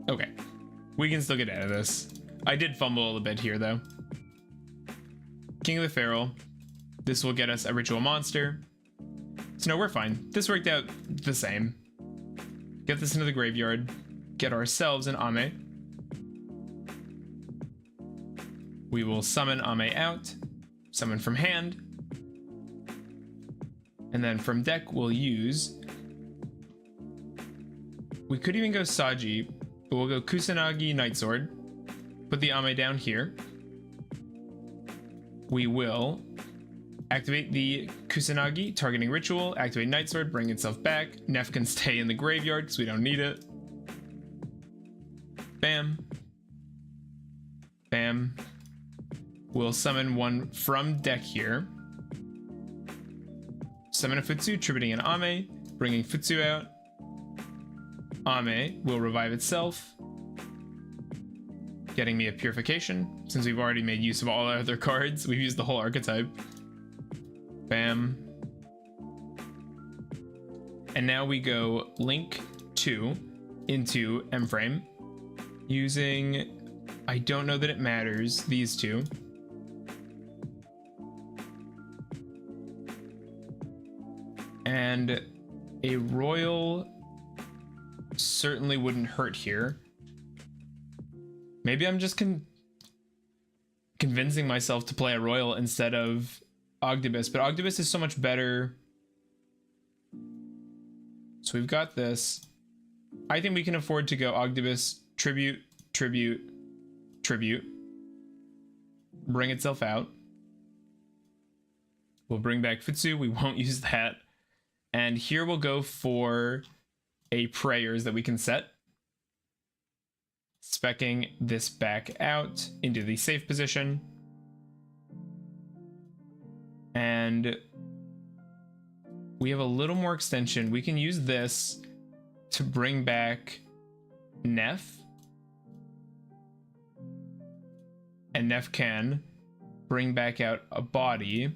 Okay, we can still get out of this. I did fumble a little bit here, though. King of the Feral. This will get us a Ritual Monster. So no, we're fine. This worked out the same. Get this into the graveyard. Get ourselves an Ame. We will summon Ame out. Summon from hand. And then from deck, we'll use... We could even go Saji, but we'll go Kusanagi Night Sword. Put the Ame down here. We will activate the Kusanagi, targeting Ritual, activate Night Sword, bring itself back. Neff can stay in the graveyard because we don't need it. Bam. Bam. We'll summon one from deck here. Summon a Futsu, tributing an Ame, bringing Futsu out. Ame will revive itself, getting me a Purification. Since we've already made use of all our other cards, we've used the whole archetype. Bam. And now we go Link 2 into M-Frame using, I don't know that it matters, these two. And a Royal certainly wouldn't hurt here. Maybe I'm just convincing myself to play a Royal instead of Ogdoadic, but Ogdoadic is so much better. So we've got this. I think we can afford to go Ogdoadic, tribute, tribute, tribute. Bring itself out. We'll bring back Futsu. We won't use that. And here we'll go for a Prayers that we can set. Speccing this back out into the safe position. And we have a little more extension. We can use this to bring back Neff. And Neff can bring back out a body.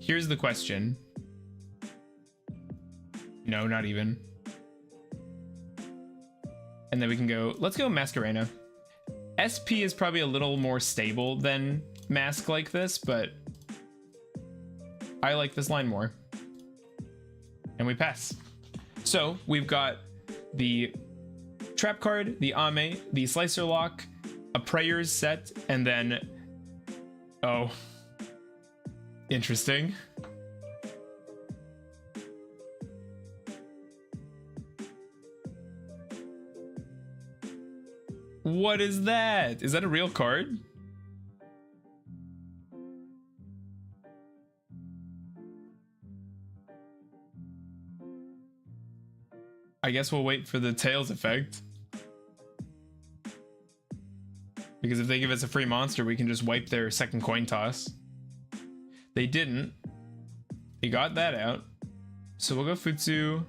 here's the question. No, not even. And then we can go, let's go Masquerena. SP is probably a little more stable than Mask like this, but I like this line more. And we pass. So we've got the trap card, the Ame, the Slicer Lock, a Prayers set, and then... Oh. Interesting. What is that? Is that a real card? I guess we'll wait for the Tails effect. Because if they give us a free monster, we can just wipe their second coin toss. They didn't. They got that out. So we'll go Futsu.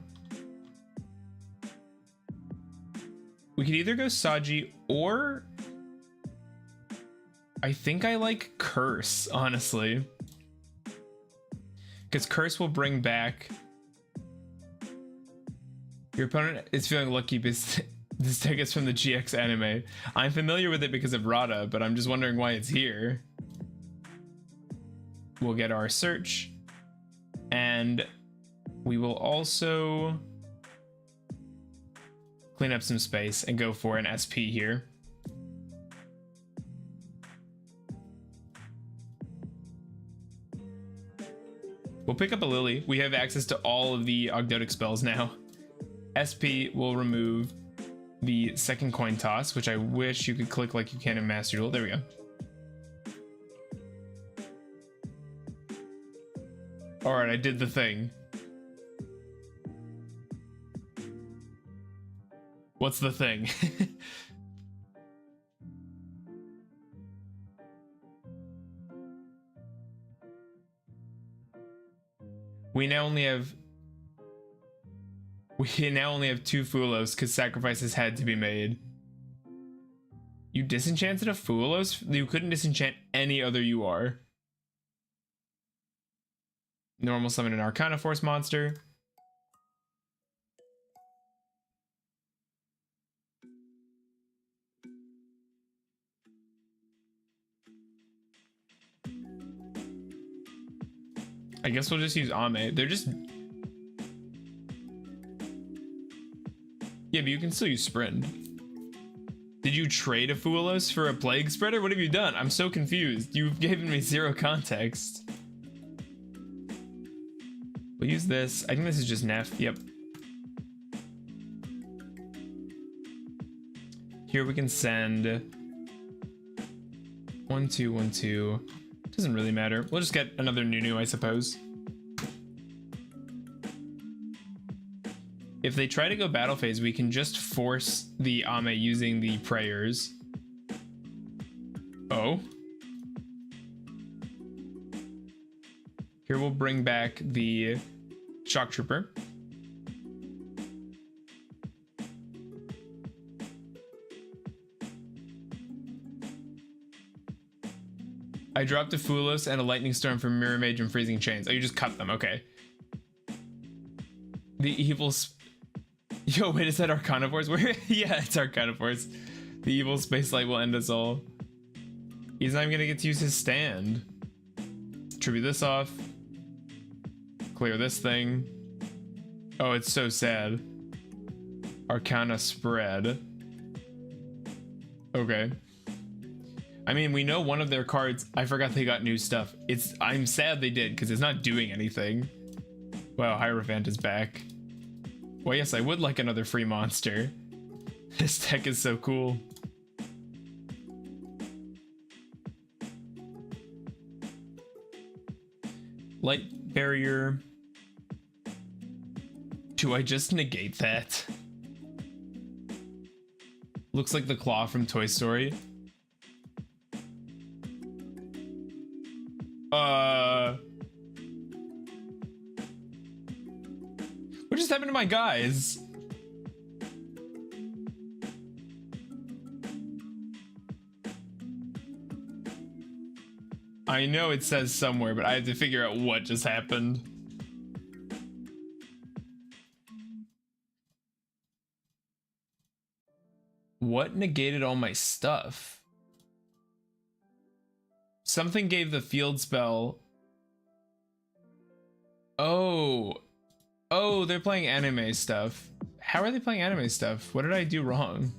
We could either go Saji or... I think I like Curse, honestly. Because Curse will bring back... Your opponent is feeling lucky because this deck is from the GX anime. I'm familiar with it because of Rada, but I'm just wondering why it's here. We'll get our search. And we will also clean up some space and go for an SP here. We'll pick up a Lily. We have access to all of the Ogdoadic spells now. SP will remove the second coin toss, which I wish you could click like you can in Master Duel. There we go. All right, I did the thing. What's the thing? We now only have two Fulos because sacrifices had to be made. You disenchanted a Fulos? You couldn't disenchant any other UR. Normal summon an Arcana Force monster. I guess we'll just use Ame. They're just... Yeah, but you can still use Sprint. Did you trade a Fulos for a Plague Spreader? What have you done? I'm so confused. You've given me zero context. We'll use this. I think this is just Neff. Yep. Here we can send 1, 2, 1, 2. Doesn't really matter. We'll just get another Nunu, I suppose. If they try to go battle phase, we can just force the Ame using the prayers. Oh. Here we'll bring back the Shock Trooper. I dropped a Fulos and a Lightning Storm from Mirror Mage and Freezing Chains. Oh, you just cut them. Okay. The evil... Yo, wait, is that Arcana Force? Where? Yeah, it's Arcana Force. The evil Space Light will end us all. He's not even gonna get to use his stand. Tribute this off. Clear this thing. Oh, it's so sad. Arcana Spread. Okay. I mean, we know one of their cards, I forgot they got new stuff. I'm sad they did, because it's not doing anything. Wow, Hierophant is back. Well, yes, I would like another free monster. This deck is so cool. Light Barrier. Do I just negate that? Looks like the claw from Toy Story. What just happened to my guys? I know it says somewhere, but I have to figure out what just happened. What negated all my stuff? Something gave the field spell. Oh. Oh, they're playing anime stuff. How are they playing anime stuff? What did I do wrong?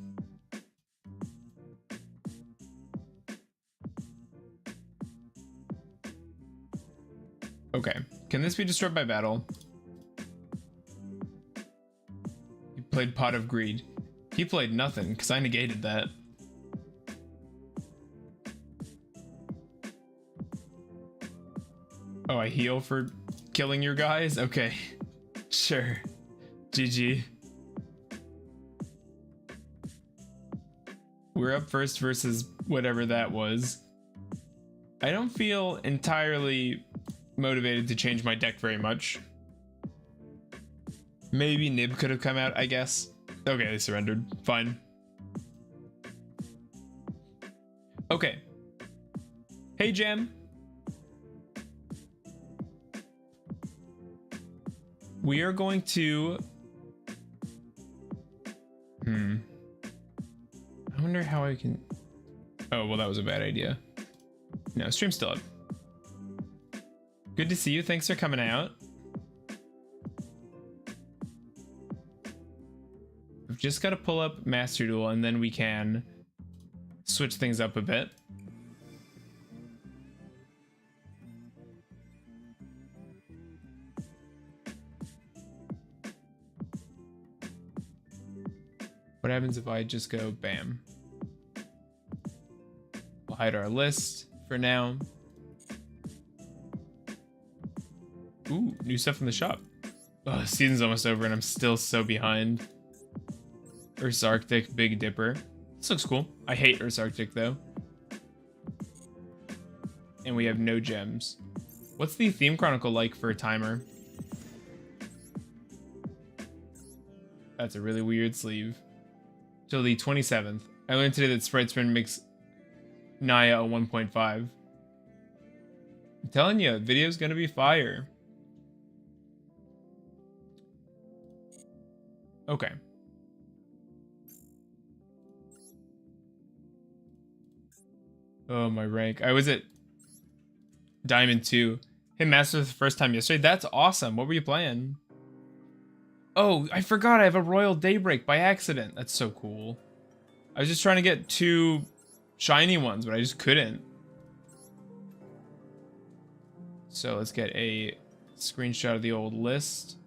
Okay, can this be destroyed by battle? He played Pot of Greed. He played nothing, because I negated that. Oh, I heal for killing your guys? Okay. Sure. GG. We're up first versus whatever that was. I don't feel entirely motivated to change my deck very much. Maybe Nib could have come out, I guess. Okay, they surrendered. Fine. Okay. Hey, Jam. We are going to... I wonder how I can... Oh, well, that was a bad idea. No, stream's still up. Good to see you. Thanks for coming out. I've just got to pull up Master Duel, and then we can switch things up a bit. What happens if I just go bam? We'll hide our list for now. Ooh, new stuff in the shop. Oh, the season's almost over and I'm still so behind. Earth's Arctic, Big Dipper. This looks cool. I hate Earth's Arctic though. And we have no gems. What's the theme chronicle like for a timer? That's a really weird sleeve. Till the 27th. I learned today that Sprite Sprint makes Naya a 1.5. I'm telling you, video's gonna be fire. Okay. Oh, my rank. I was at Diamond 2. Hey, Master the first time yesterday. That's awesome. What were you playing? Oh, I forgot I have a Royal Daybreak by accident. That's so cool. I was just trying to get 2 shiny ones, but I just couldn't. So let's get a screenshot of the old list.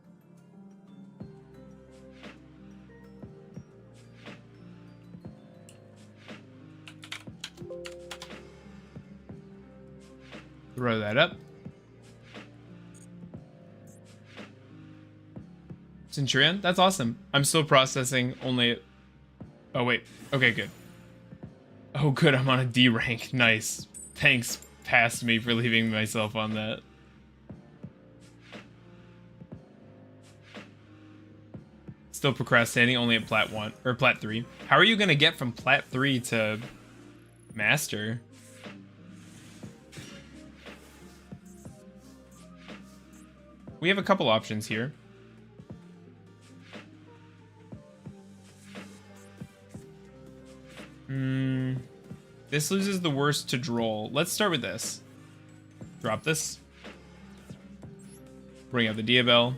Throw that up. Centurion? That's awesome. I'm still processing only... Oh, wait. Okay, good. Oh, good. I'm on a D rank. Nice. Thanks, past me, for leaving myself on that. Still procrastinating, only at Plat 1, or Plat 3. How are you going to get from Plat 3 to Master? We have a couple options here. This loses the worst to Droll. Let's start with this. Drop this. Bring out the Diabell.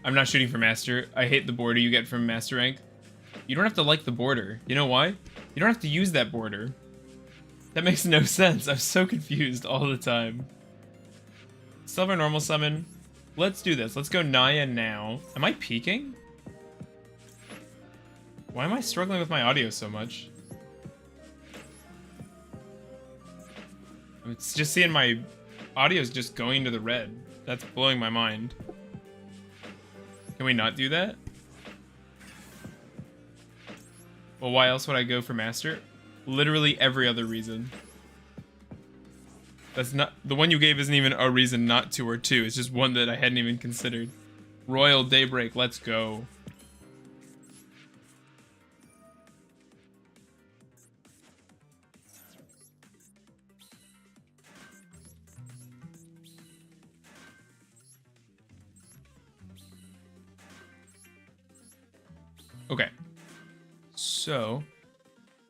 I'm not shooting for Master. I hate the border you get from Master rank. You don't have to like the border. You know why? You don't have to use that border. That makes no sense. I'm so confused all the time. Still have our normal summon. Let's do this. Let's go Naya now. Am I peaking? Why am I struggling with my audio so much? It's just seeing my audio's just going to the red. That's blowing my mind. Can we not do that? Well, why else would I go for Master? Literally every other reason. That's not... The one you gave isn't even a reason not to or two. It's just one that I hadn't even considered. Royal Daybreak, let's go. Okay. So,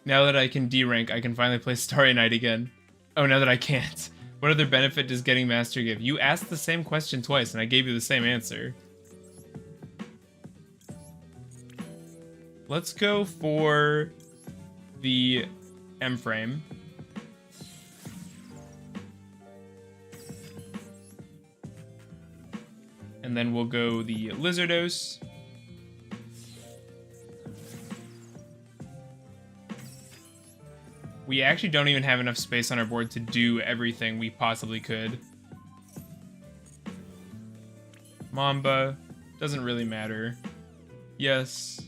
now that I can D rank, I can finally play Starry Night again. Oh, now that I can't. What other benefit does getting Master give? You asked the same question twice, and I gave you the same answer. Let's go for the M frame. And then we'll go the Lizardos. We actually don't even have enough space on our board to do everything we possibly could. Mamba. Doesn't really matter. Yes.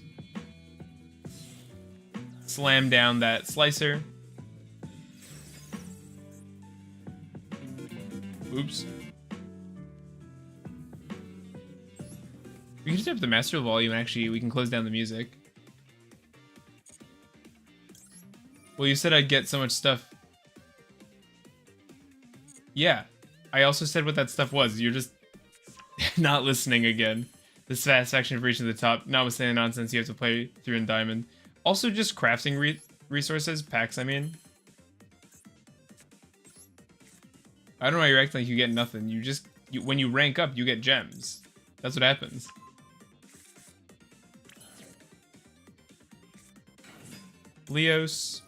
Slam down that Slicer. Oops. We can just have the master volume, actually. We can close down the music. Well, you said I'd get so much stuff. Yeah. I also said what that stuff was. You're just not listening again. The satisfaction of reaching the top. Notwithstanding the nonsense you have to play through in Diamond. Also, just crafting resources. Packs, I mean. I don't know why you're acting like you get nothing. When you rank up, you get gems. That's what happens. Leos.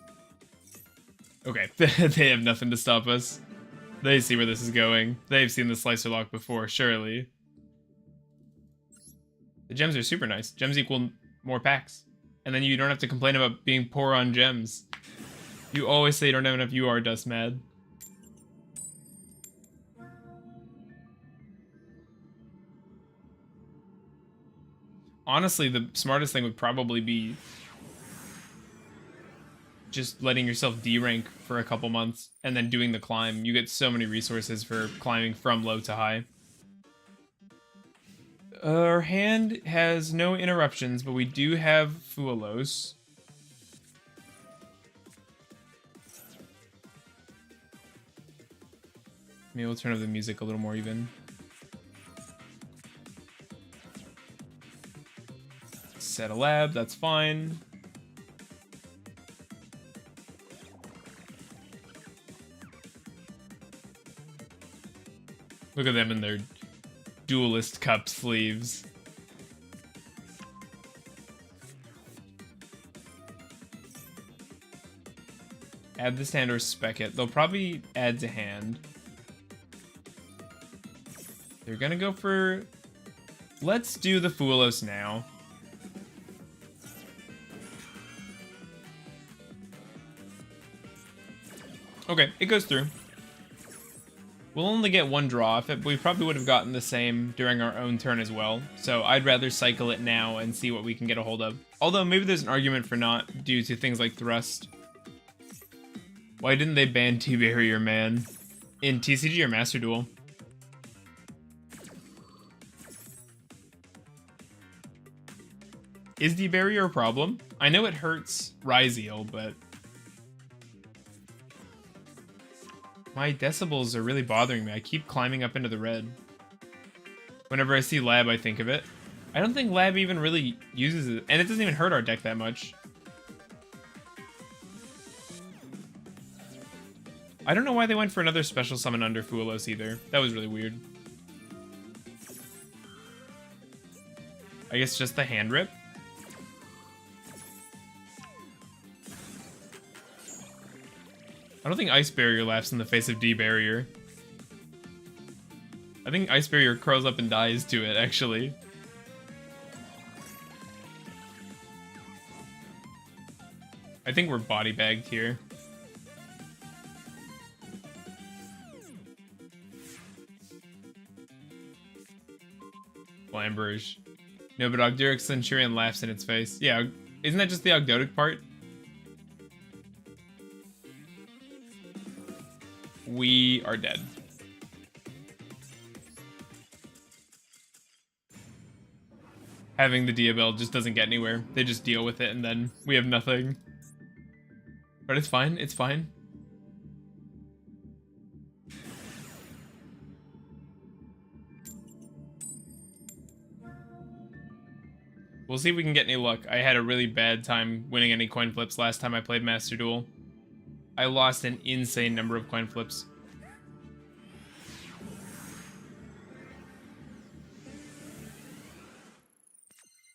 Okay, they have nothing to stop us. They see where this is going. They've seen the Slicer Lock before, surely. The gems are super nice. Gems equal more packs. And then you don't have to complain about being poor on gems. You always say you don't have enough, you are dust mad. Honestly, the smartest thing would probably be just letting yourself D-rank for a couple months and then doing the climb. You get so many resources for climbing from low to high. Our hand has no interruptions, but we do have Fuelos. Maybe we'll turn up the music a little more even. Set a lab, that's fine. Look at them in their Duelist Cup sleeves. Add this hand or spec it. They'll probably add to hand. They're gonna go for... Let's do the Fuelos now. Okay, it goes through. We'll only get one draw off it, but we probably would have gotten the same during our own turn as well. So I'd rather cycle it now and see what we can get a hold of. Although maybe there's an argument for not due to things like Thrust. Why didn't they ban T-Barrier, man? In TCG or Master Duel? Is D-Barrier a problem? I know it hurts Ryzeal, but... My decibels are really bothering me. I keep climbing up into the red. Whenever I see Lab, I think of it. I don't think Lab even really uses it. And it doesn't even hurt our deck that much. I don't know why they went for another special summon under Fuelos either. That was really weird. I guess just the hand rip? I don't think Ice Barrier laughs in the face of D-Barrier. I think Ice Barrier curls up and dies to it, actually. I think we're body bagged here. Flamberge. No, but Ogdoadic Centurion laughs in its face. Yeah, isn't that just the Ogdoadic part? We are dead. Having the Diabell just doesn't get anywhere. They just deal with it and then we have nothing. But it's fine, it's fine. We'll see if we can get any luck. I had a really bad time winning any coin flips last time I played Master Duel. I lost an insane number of coin flips.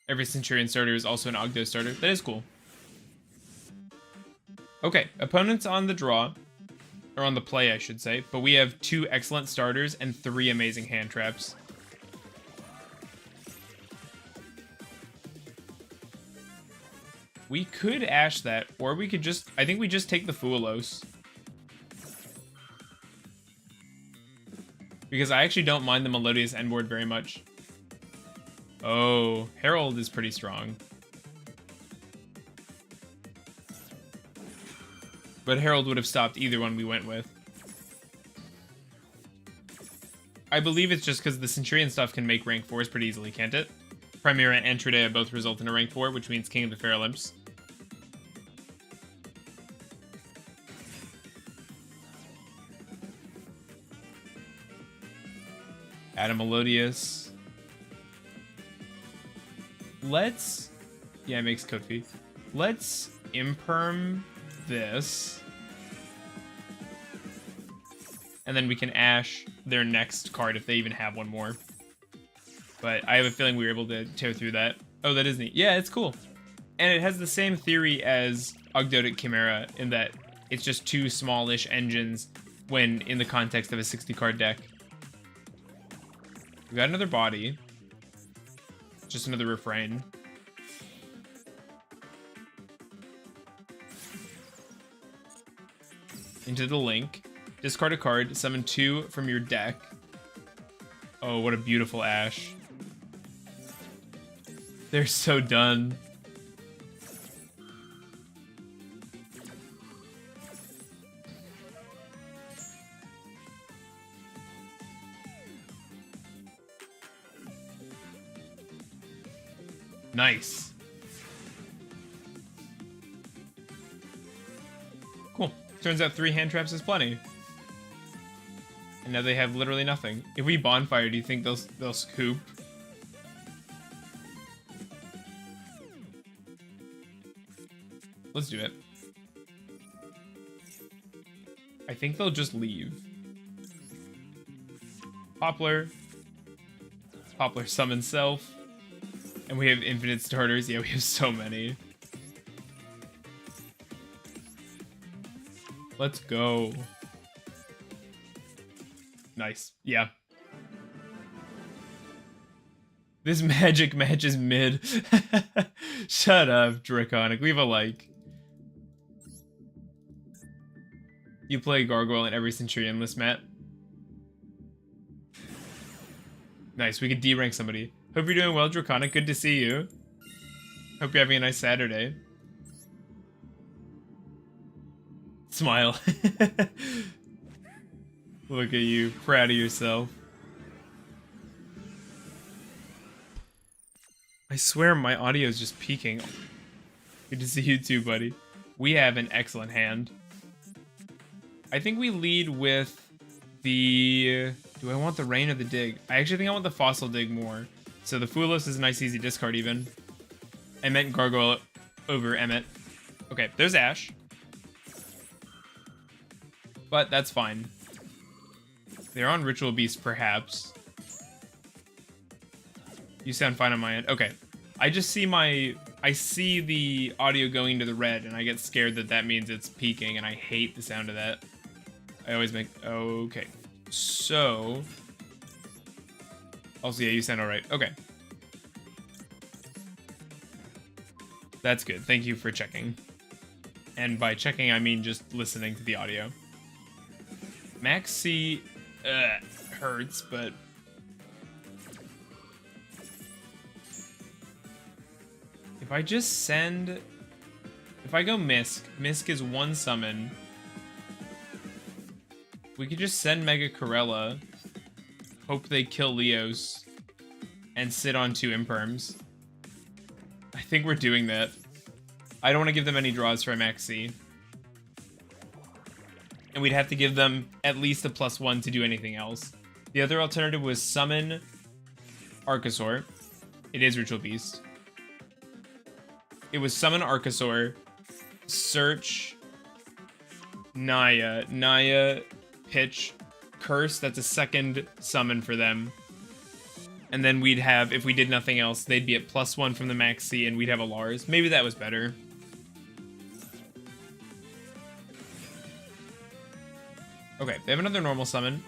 Every Centurion starter is also an Ogdo starter. That is cool. Okay, opponents on the draw, or on the play, I should say, but we have 2 excellent starters and 3 amazing hand traps. We could Ash that, or we could just, I think we just take the Fuelos. Because I actually don't mind the Melodious Endboard very much. Oh, Herald is pretty strong. But Herald would have stopped either one we went with. I believe it's just because the Centurion stuff can make rank 4s pretty easily, can't it? Primera and Trudea both result in a rank 4, which means King of the Fair Olymps. Add a Melodious. Let's... Yeah, it makes code fee. Let's imperm this. And then we can Ash their next card if they even have one more. But I have a feeling we were able to tear through that. Oh, that is neat. Yeah, it's cool. And it has the same theory as Ogdoadic Chimera in that it's just 2 smallish engines when in the context of a 60-card deck. We got another body. Just another refrain. Into the link. Discard a card. Summon 2 from your deck. Oh, what a beautiful Ash. They're so done. Nice. Cool. Turns out 3 hand traps is plenty. And now they have literally nothing. If we bonfire, do you think they'll scoop? Let's do it. I think they'll just leave. Poplar. Poplar summon self. And we have infinite starters. Yeah, we have so many. Let's go. Nice. Yeah. This magic match is mid. Shut up, Draconic. Leave a like. You play Gargoyle in every Centurion list, Matt. Nice. We could D-rank somebody. Hope you're doing well, Draconic. Good to see you. Hope you're having a nice Saturday. Smile. Look at you. Proud of yourself. I swear my audio is just peaking. Good to see you too, buddy. We have an excellent hand. I think we lead with the... Do I want the Rain or the Dig? I actually think I want the Fossil Dig more. So the Fuelos is a nice easy discard even. I meant Gargoyle over Emmet. Okay, there's Ash. But that's fine. They're on Ritual Beast, perhaps. You sound fine on my end. Okay. I just see I see the audio going to the red, and I get scared that that means it's peaking, and I hate the sound of that. I always make... Okay. So... Also, yeah, you sound alright. Okay. That's good. Thank you for checking. And by checking, I mean just listening to the audio. Max C hurts, but... If I just send... If I go Misk, Misk is 1 summon. We could just send Mega Corella, hope they kill Leos, and sit on 2 Imperms. I think we're doing that. I don't want to give them any draws for Maxi. And we'd have to give them at least a +1 to do anything else. The other alternative was summon Archosaur. It is Ritual Beast. It was summon Archosaur, search Naya, pitch, curse. That's a second summon for them. And then we'd have, if we did nothing else, they'd be at +1 from the Max C, and we'd have a Lars. Maybe that was better. Okay, they have another normal summon.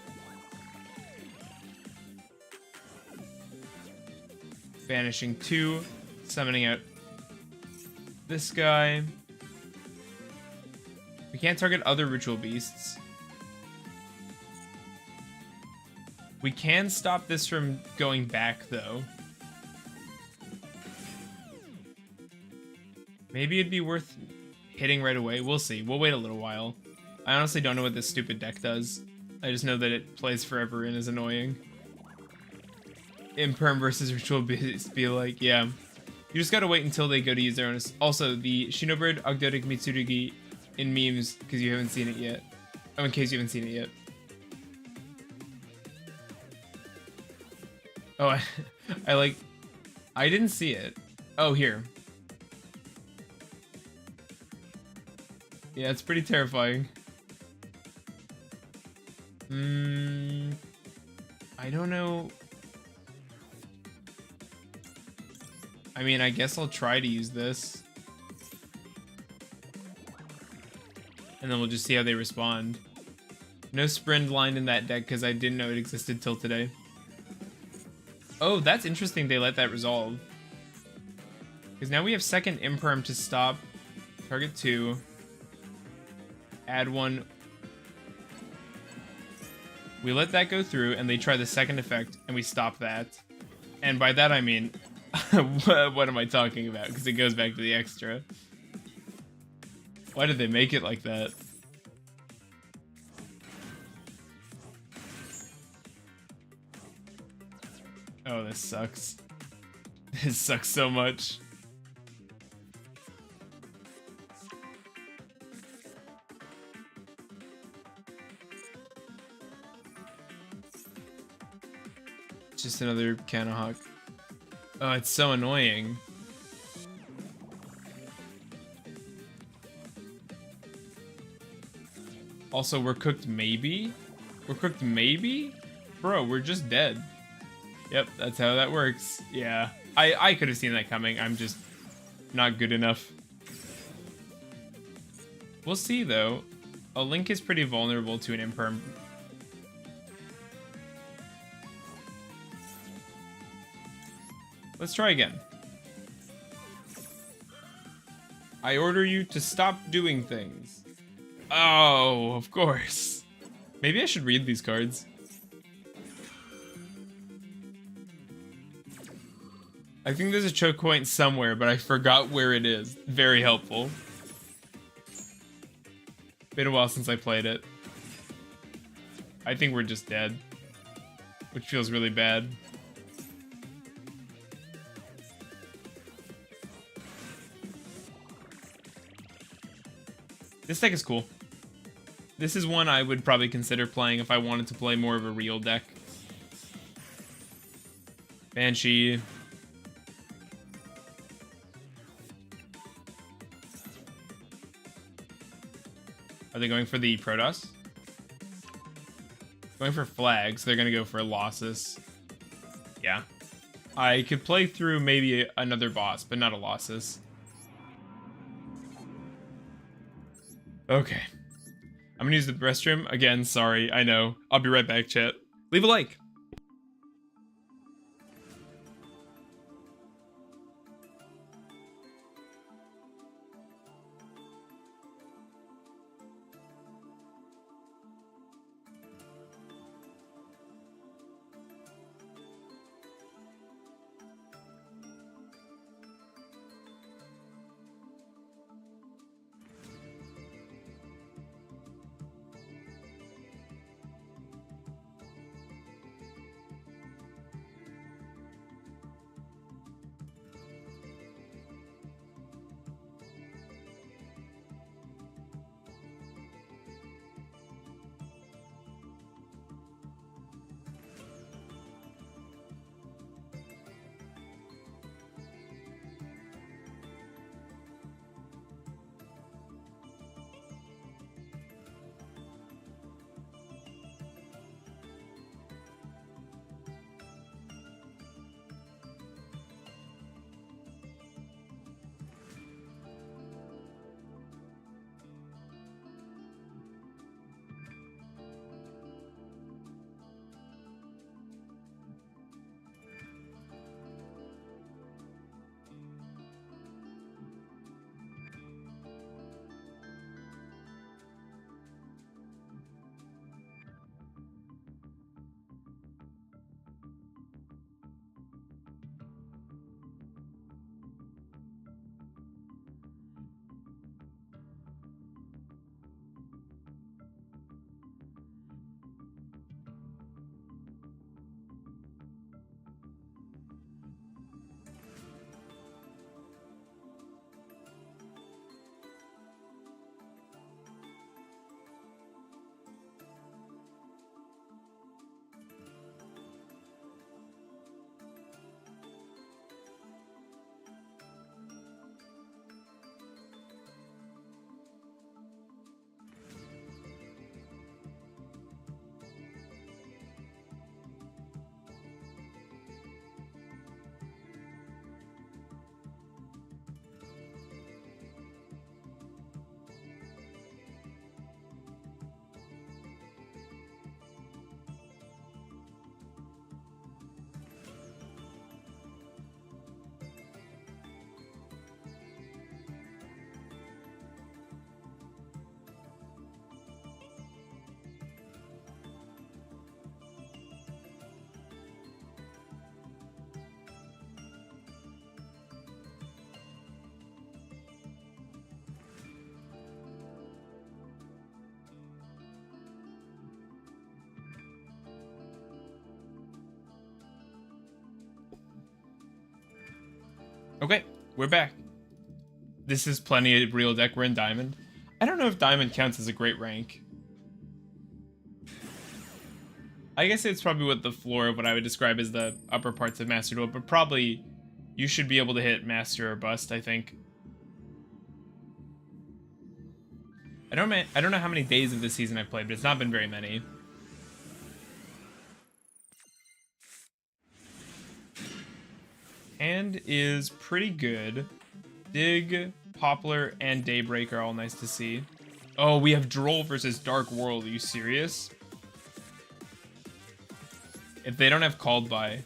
Banishing 2, summoning out this guy. We can't target other ritual beasts. We can stop this from going back, though. Maybe it'd be worth hitting right away. We'll see. We'll wait a little while. I honestly don't know what this stupid deck does. I just know that it plays forever and is annoying. Imperm versus Ritual Beast be like, yeah. You just gotta wait until they go to use their own. Also, the Shinobird Ogdoadic Mitsurugi in memes, because you haven't seen it yet. Oh, in case you haven't seen it yet. Oh, I didn't see it. Oh, here. Yeah, it's pretty terrifying. I don't know. I mean, I guess I'll try to use this. And then we'll just see how they respond. No Sprint line in that deck because I didn't know it existed till today. Oh, that's interesting they let that resolve. Because now we have second Imperm to stop. Target 2. Add 1. We let that go through and they try the second effect and we stop that. And by that I mean, what am I talking about? Because it goes back to the extra. Why did they make it like that? Oh, this sucks. This sucks so much. Just another Canahawk. Oh, it's so annoying. Also, we're cooked maybe? We're cooked maybe? Bro, we're just dead. Yep, that's how that works. Yeah, I could have seen that coming. I'm just not good enough. We'll see, though. A Link is pretty vulnerable to an Imperm. Let's try again. I order you to stop doing things. Oh, of course. Maybe I should read these cards. I think there's a choke point somewhere, but I forgot where it is. Very helpful. Been a while since I played it. I think we're just dead, which feels really bad. This deck is cool. This is one I would probably consider playing if I wanted to play more of a real deck. Banshee. Are they going for the Protoss? Going for flags. They're going to go for losses. Yeah. I could play through maybe another boss, but not a losses. Okay. I'm going to use the restroom. Again, sorry. I know. I'll be right back, chat. Leave a like. Okay, we're back. This is plenty of real deck. We're in Diamond. I don't know if Diamond counts as a great rank. I guess it's probably what the floor of what I would describe as the upper parts of Master Duel, but probably you should be able to hit Master or Bust, I think. I don't know how many days of this season I've played, but it's not been very many. Hand is pretty good. Dig, Poplar, and Daybreak are all nice to see. Oh, we have Droll versus Dark World. Are you serious? If they don't have Called By.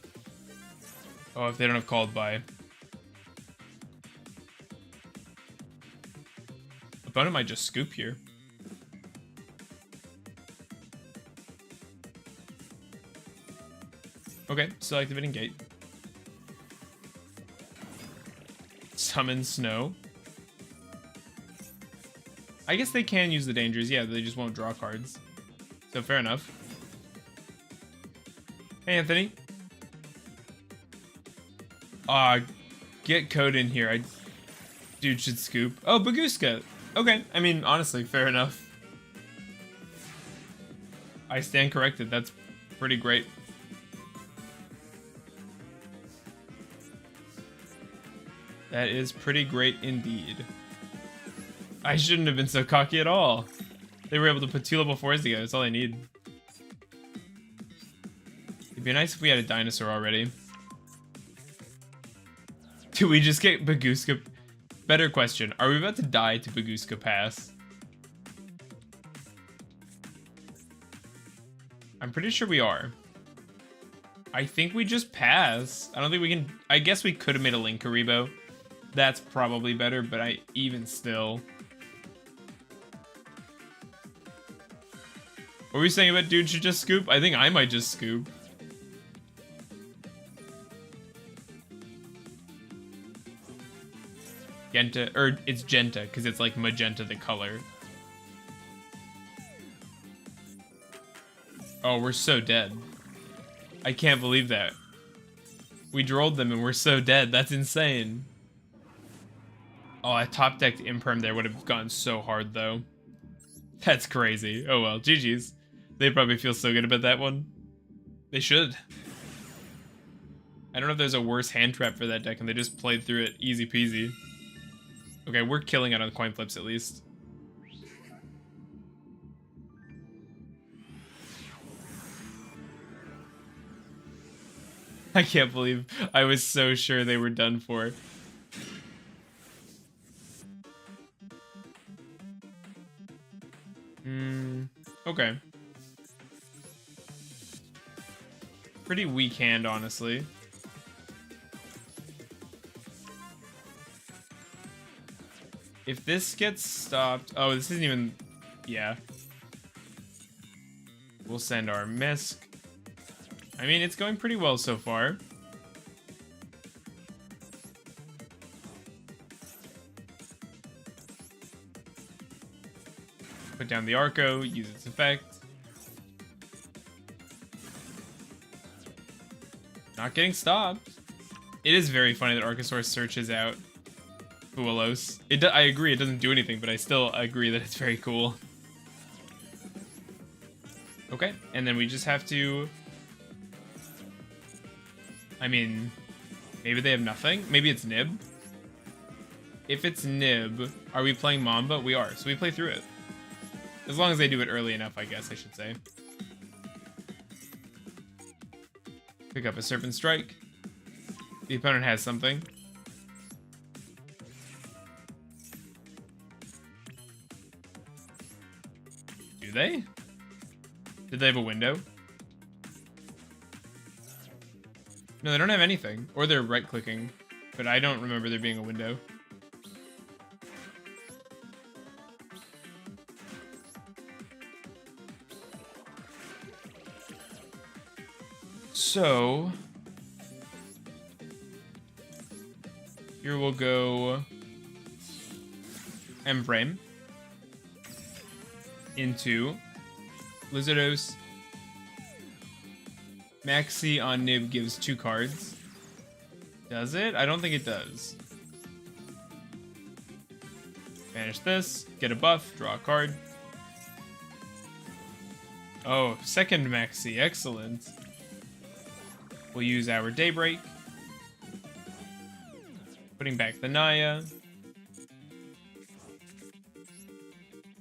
Oh, if they don't have Called By. Opponent might just scoop here. Okay, still activating Gate. Summon Snow. I guess they can use the dangers, yeah, they just won't draw cards. So fair enough. Hey, Anthony. Get code in here. Dude should scoop. Oh, Baguska. Okay, I mean, honestly, fair enough. I stand corrected. That's pretty great. That is pretty great indeed. I shouldn't have been so cocky at all. They were able to put 2 level 4s together. That's all I need. It'd be nice if we had a dinosaur already. Do we just get Baguska? Better question. Are we about to die to Baguska Pass? I'm pretty sure we are. I think we just pass. I don't think we can... I guess we could have made a Linkaribo. That's probably better, but even still... What were we saying about dude should just scoop? I think I might just scoop. Genta, or it's Genta, because it's like magenta the color. Oh, we're so dead. I can't believe that. We drolled them and we're so dead. That's insane. Oh, I top decked Imperm there would have gone so hard though. That's crazy. Oh well, GG's. They probably feel so good about that one. They should. I don't know if there's a worse hand trap for that deck and they just played through it easy peasy. Okay, we're killing it on coin flips at least. I can't believe I was so sure they were done for. Okay. Pretty weak hand, honestly. If this gets stopped... Oh, this isn't even... Yeah. We'll send our Misk. I mean, it's going pretty well so far. Put down the Arco, use its effect. Not getting stopped. It is very funny that Archosaurus searches out Fuelos. I agree, it doesn't do anything, but I still agree that it's very cool. Okay, and then we just have to... I mean, maybe they have nothing? Maybe it's Nib? If it's Nib, are we playing Mamba? We are, so we play through it. As long as they do it early enough, I guess I should say. Pick up a Serpent Strike. The opponent has something. Do they? Did they have a window? No, they don't have anything. Or they're right-clicking. But I don't remember there being a window. So... here we'll go... M-Frame. Into... Lizardos. Maxi on Nib gives 2 cards. Does it? I don't think it does. Banish this, get a buff, draw a card. Oh, second Maxi, excellent. We'll use our Daybreak. Putting back the Naya.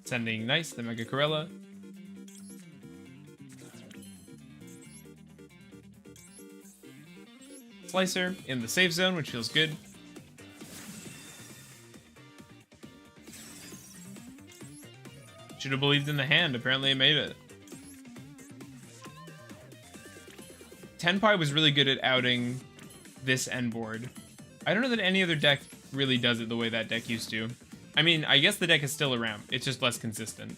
Sending Nice, the Mega Corella. Slicer in the safe zone, which feels good. Should have believed in the hand. Apparently it made it. Tenpai was really good at outing this end board. I don't know that any other deck really does it the way that deck used to. I mean, I guess the deck is still around. It's just less consistent.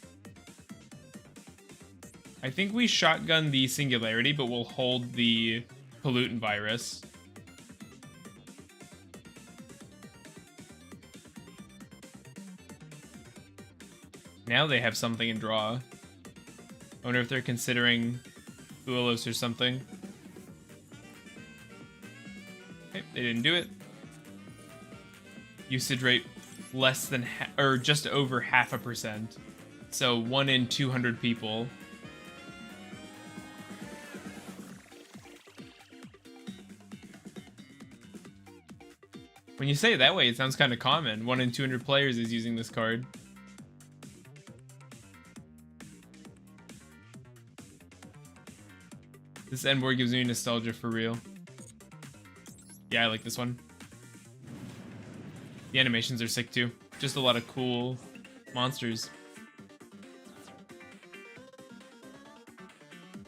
I think we shotgun the Singularity, but we'll hold the Pollutant Virus. Now they have something in draw. I wonder if they're considering Duelos or something. Okay, they didn't do it. Usage rate less than or just over 0.5%. So 1 in 200 people. When you say it that way, it sounds kind of common. 1 in 200 players is using this card. This end board gives me nostalgia for real. Yeah, I like this one. The animations are sick too. Just a lot of cool monsters.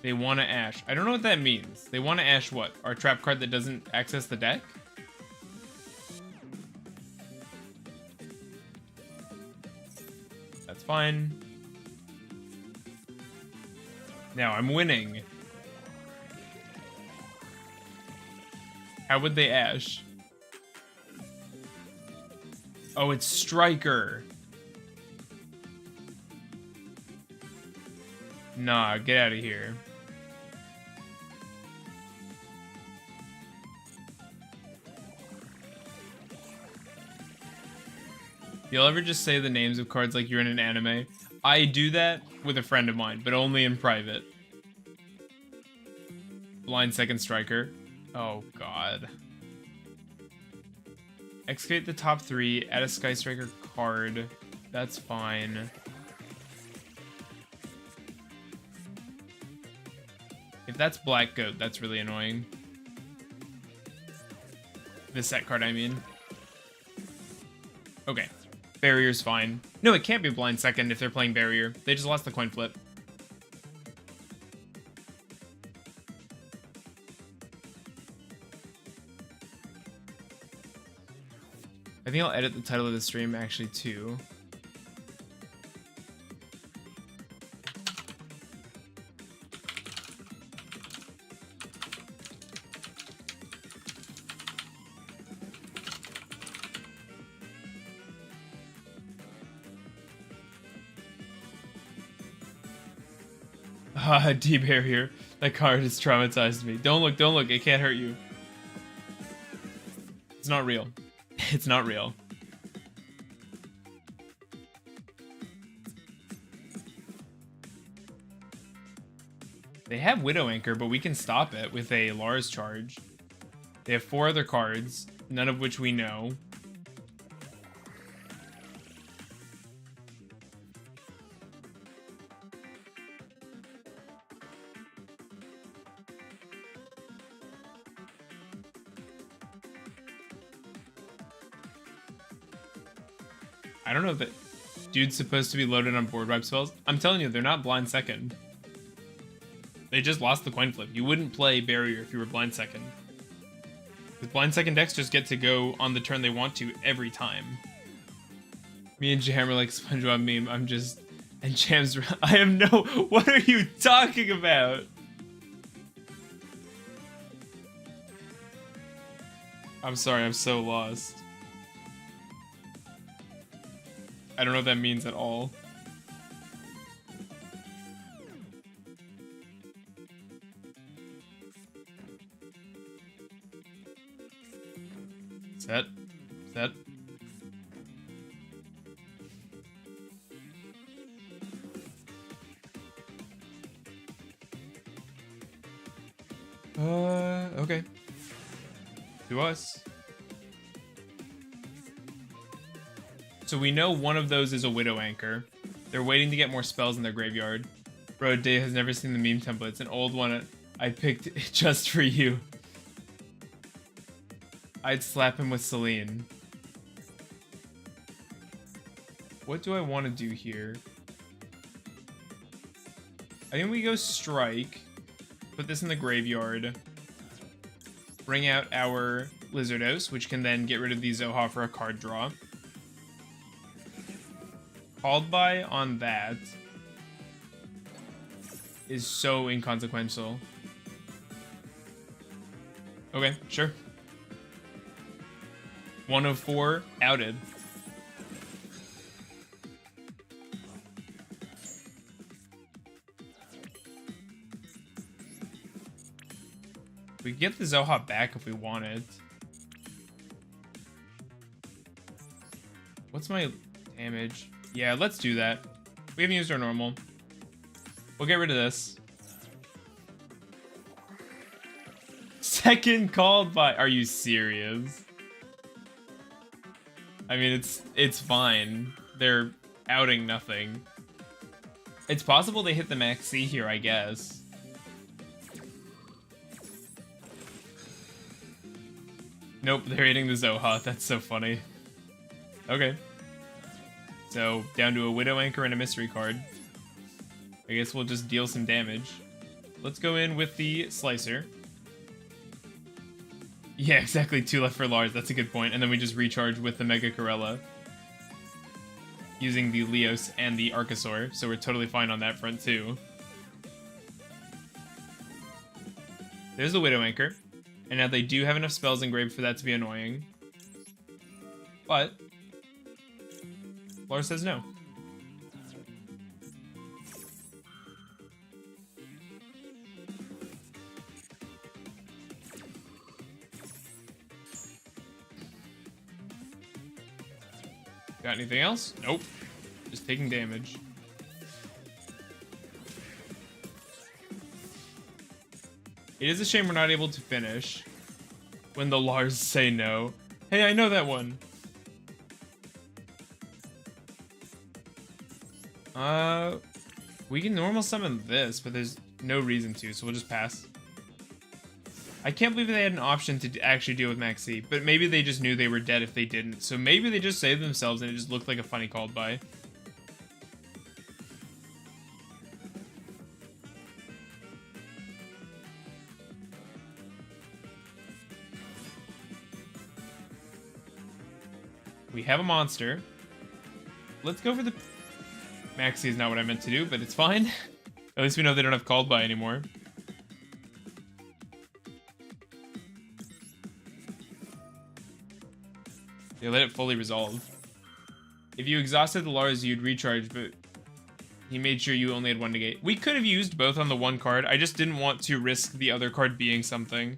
They want to Ash. I don't know what that means. They want to Ash what? Our trap card that doesn't access the deck? That's fine. Now I'm winning. How would they Ash? Oh, it's Striker. Nah, get out of here. You'll ever just say the names of cards like you're in an anime? I do that with a friend of mine, but only in private. Blind second Striker. Oh, God. Excavate the top 3, add a Sky Striker card. That's fine. If that's Black Goat, that's really annoying. The set card, I mean. Okay. Barrier's fine. No, it can't be blind second if they're playing Barrier. They just lost the coin flip. I think I'll edit the title of the stream actually too. Deep Barrier. That card has traumatized me. Don't look, don't look. It can't hurt you. It's not real. It's not real. They have Widow Anchor, but we can stop it with a Lars charge. They have 4 other cards, none of which we know. I don't know if that dude's supposed to be loaded on board wipe spells. I'm telling you, they're not blind second. They just lost the coin flip. You wouldn't play Barrier if you were blind second. Because blind second decks just get to go on the turn they want to every time. Me and Jam are like SpongeBob meme. I'm just... And Jam's... I have no... What are you talking about? I'm sorry, I'm so lost. I don't know what that means at all. Okay. To us. So we know one of those is a Widow Anchor. They're waiting to get more spells in their graveyard. Bro, Dave has never seen the meme templates. An old one I picked just for you. I'd slap him with Celine. What do I want to do here? I think we go Strike. Put this in the graveyard. Bring out our Lizardos, which can then get rid of the Zoha for a card draw. Called by on that is so inconsequential. Okay, sure. 104 outed. We can get the Zoha back if we want it. What's my damage? Yeah, let's do that. We haven't used our normal. We'll get rid of this. Second called by. Are you serious? I mean, it's fine. They're outing nothing. It's possible they hit the max C here, I guess. Nope, they're hitting the Zoha. That's so funny. Okay. So, down to a Widow Anchor and a mystery card. I guess we'll just deal some damage. Let's go in with the Slicer. Yeah, exactly. 2 left for Lars. That's a good point. And then we just recharge with the Mega Corella. Using the Leos and the Archosaur. So we're totally fine on that front, too. There's the Widow Anchor. And now they do have enough spells engraved for that to be annoying. But Lars says no. Got anything else? Nope. Just taking damage. It is a shame we're not able to finish when the Lars say no. Hey, I know that one. We can normal summon this, but there's no reason to, so we'll just pass. I can't believe they had an option to actually deal with Maxi, but maybe they just knew they were dead if they didn't. So maybe they just saved themselves and it just looked like a funny called by. We have a monster. Let's go for the... Maxi is not what I meant to do, but it's fine. At least we know they don't have called by anymore. They let it fully resolve. If you exhausted the Lars, you'd recharge, but he made sure you only had 1 negate. We could have used both on the one card. I just didn't want to risk the other card being something.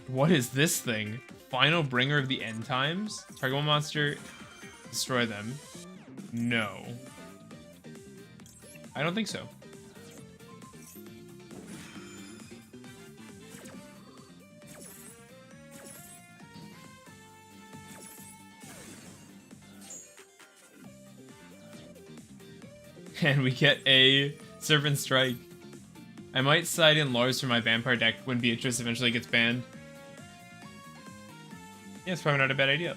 What is this thing? Final Bringer of the End Times? Target one monster, destroy them. No. I don't think so. And we get a Serpent Strike. I might side in Lars for my Vampire deck when Beatrice eventually gets banned. Yeah, it's probably not a bad idea.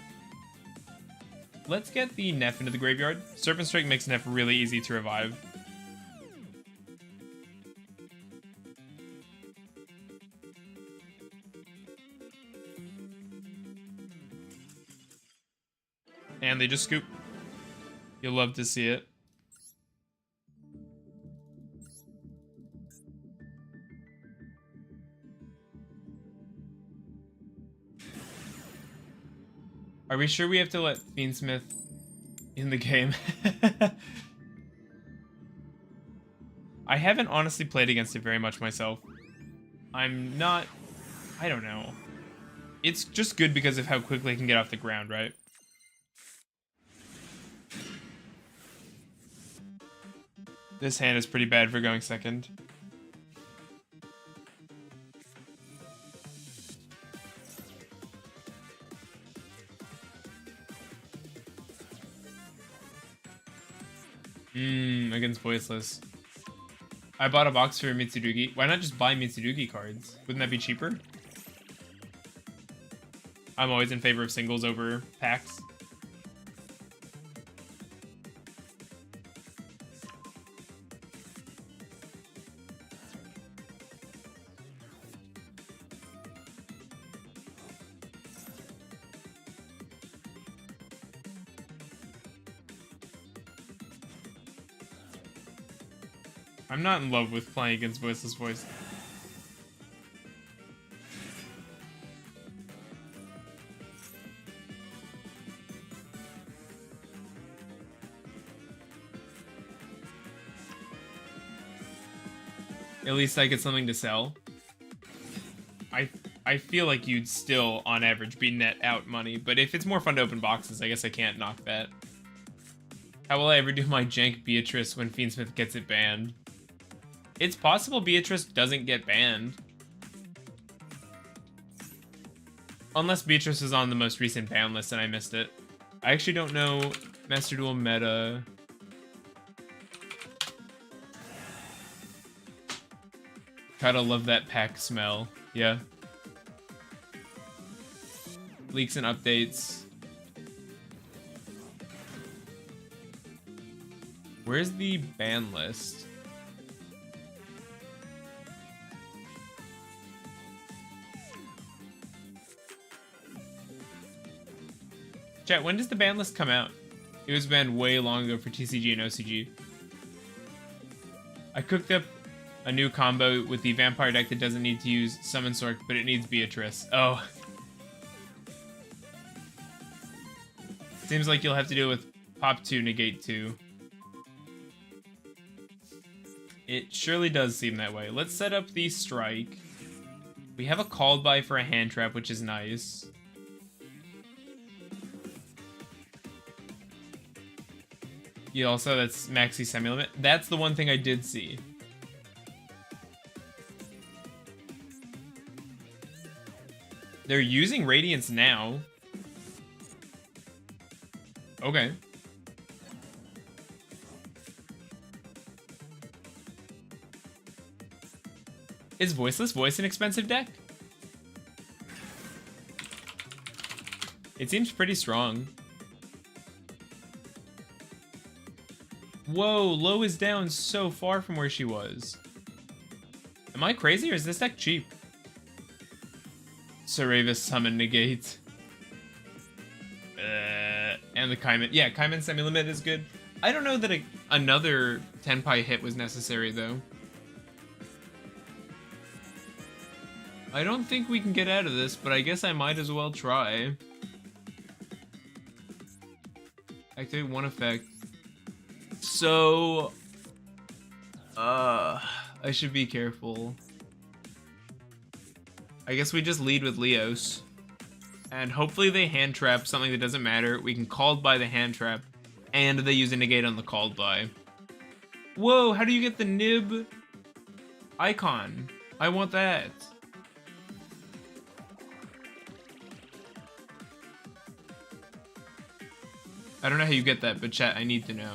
Let's get the Neff into the graveyard. Serpent Strike makes Neff really easy to revive. And they just scoop. You'll love to see it. Are we sure we have to let Fiendsmith in the game? I haven't honestly played against it very much myself. I'm not... I don't know. It's just good because of how quickly it can get off the ground, right? This hand is pretty bad for going second. Against Voiceless. I bought a box for Mitsurugi. Why not just buy Mitsurugi cards? Wouldn't that be cheaper? I'm always in favor of singles over packs. I'm not in love with playing against Voiceless Voice. At least I get something to sell. I feel like you'd still, on average, be net out money, but if it's more fun to open boxes, I guess I can't knock that. How will I ever do my jank Beatrice when Fiendsmith gets it banned? It's possible Beatrice doesn't get banned. Unless Beatrice is on the most recent ban list and I missed it. I actually don't know Master Duel meta. Gotta love that pack smell. Yeah. Leaks and updates. Where's the ban list? Chat, when does the ban list come out? It was banned way long ago for TCG and OCG. I cooked up a new combo with the vampire deck that doesn't need to use Summon Sork, but it needs Beatrice. Oh. Seems like you'll have to deal with Pop 2, Negate 2. It surely does seem that way. Let's set up the strike. We have a called by for a hand trap, which is nice. Yeah, also that's maxi semi-limit. That's the one thing I did see. They're using Radiance now. Okay. Is Voiceless Voice an expensive deck? It seems pretty strong. Whoa, Lo is down so far from where she was. Am I crazy or is this deck cheap? Saravis Summon Negate. And the Kaiman. Yeah, Kaiman Semi-Limit is good. I don't know that another Tenpai hit was necessary, though. I don't think we can get out of this, but I guess I might as well try. Activate one effect. So... I should be careful. I guess we just lead with Leos. And hopefully they hand trap something that doesn't matter. We can called by the hand trap. And they use a negate on the called by. Whoa, how do you get the nib icon? I want that. I don't know how you get that, but chat, I need to know.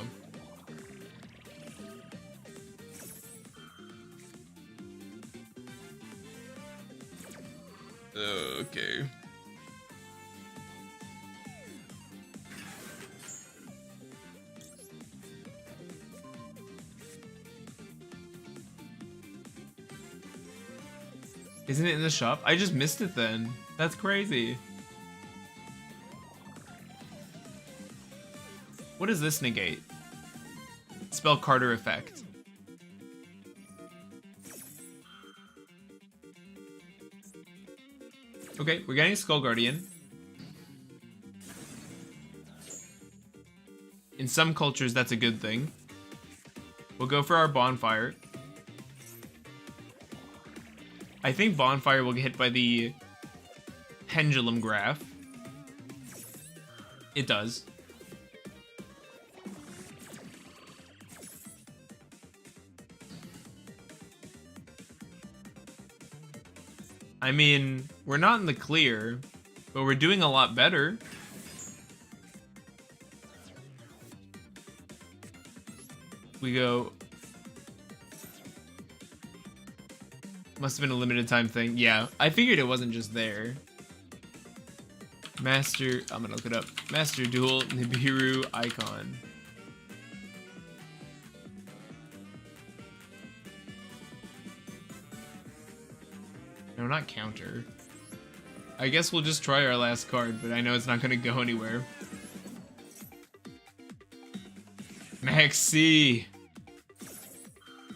Okay. Isn't it in the shop? I just missed it then. That's crazy. What is this negate? Spell Carter effect. Okay, we're getting Skull Guardian. In some cultures, that's a good thing. We'll go for our Bonfire. I think Bonfire will get hit by the Pendulum Graph. It does. I mean, we're not in the clear, but we're doing a lot better. We go... Must have been a limited time thing. Yeah, I figured it wasn't just there. Master... I'm gonna look it up. Master Duel Nibiru Icon. No, not counter. I guess we'll just try our last card, but I know it's not gonna go anywhere. Maxi!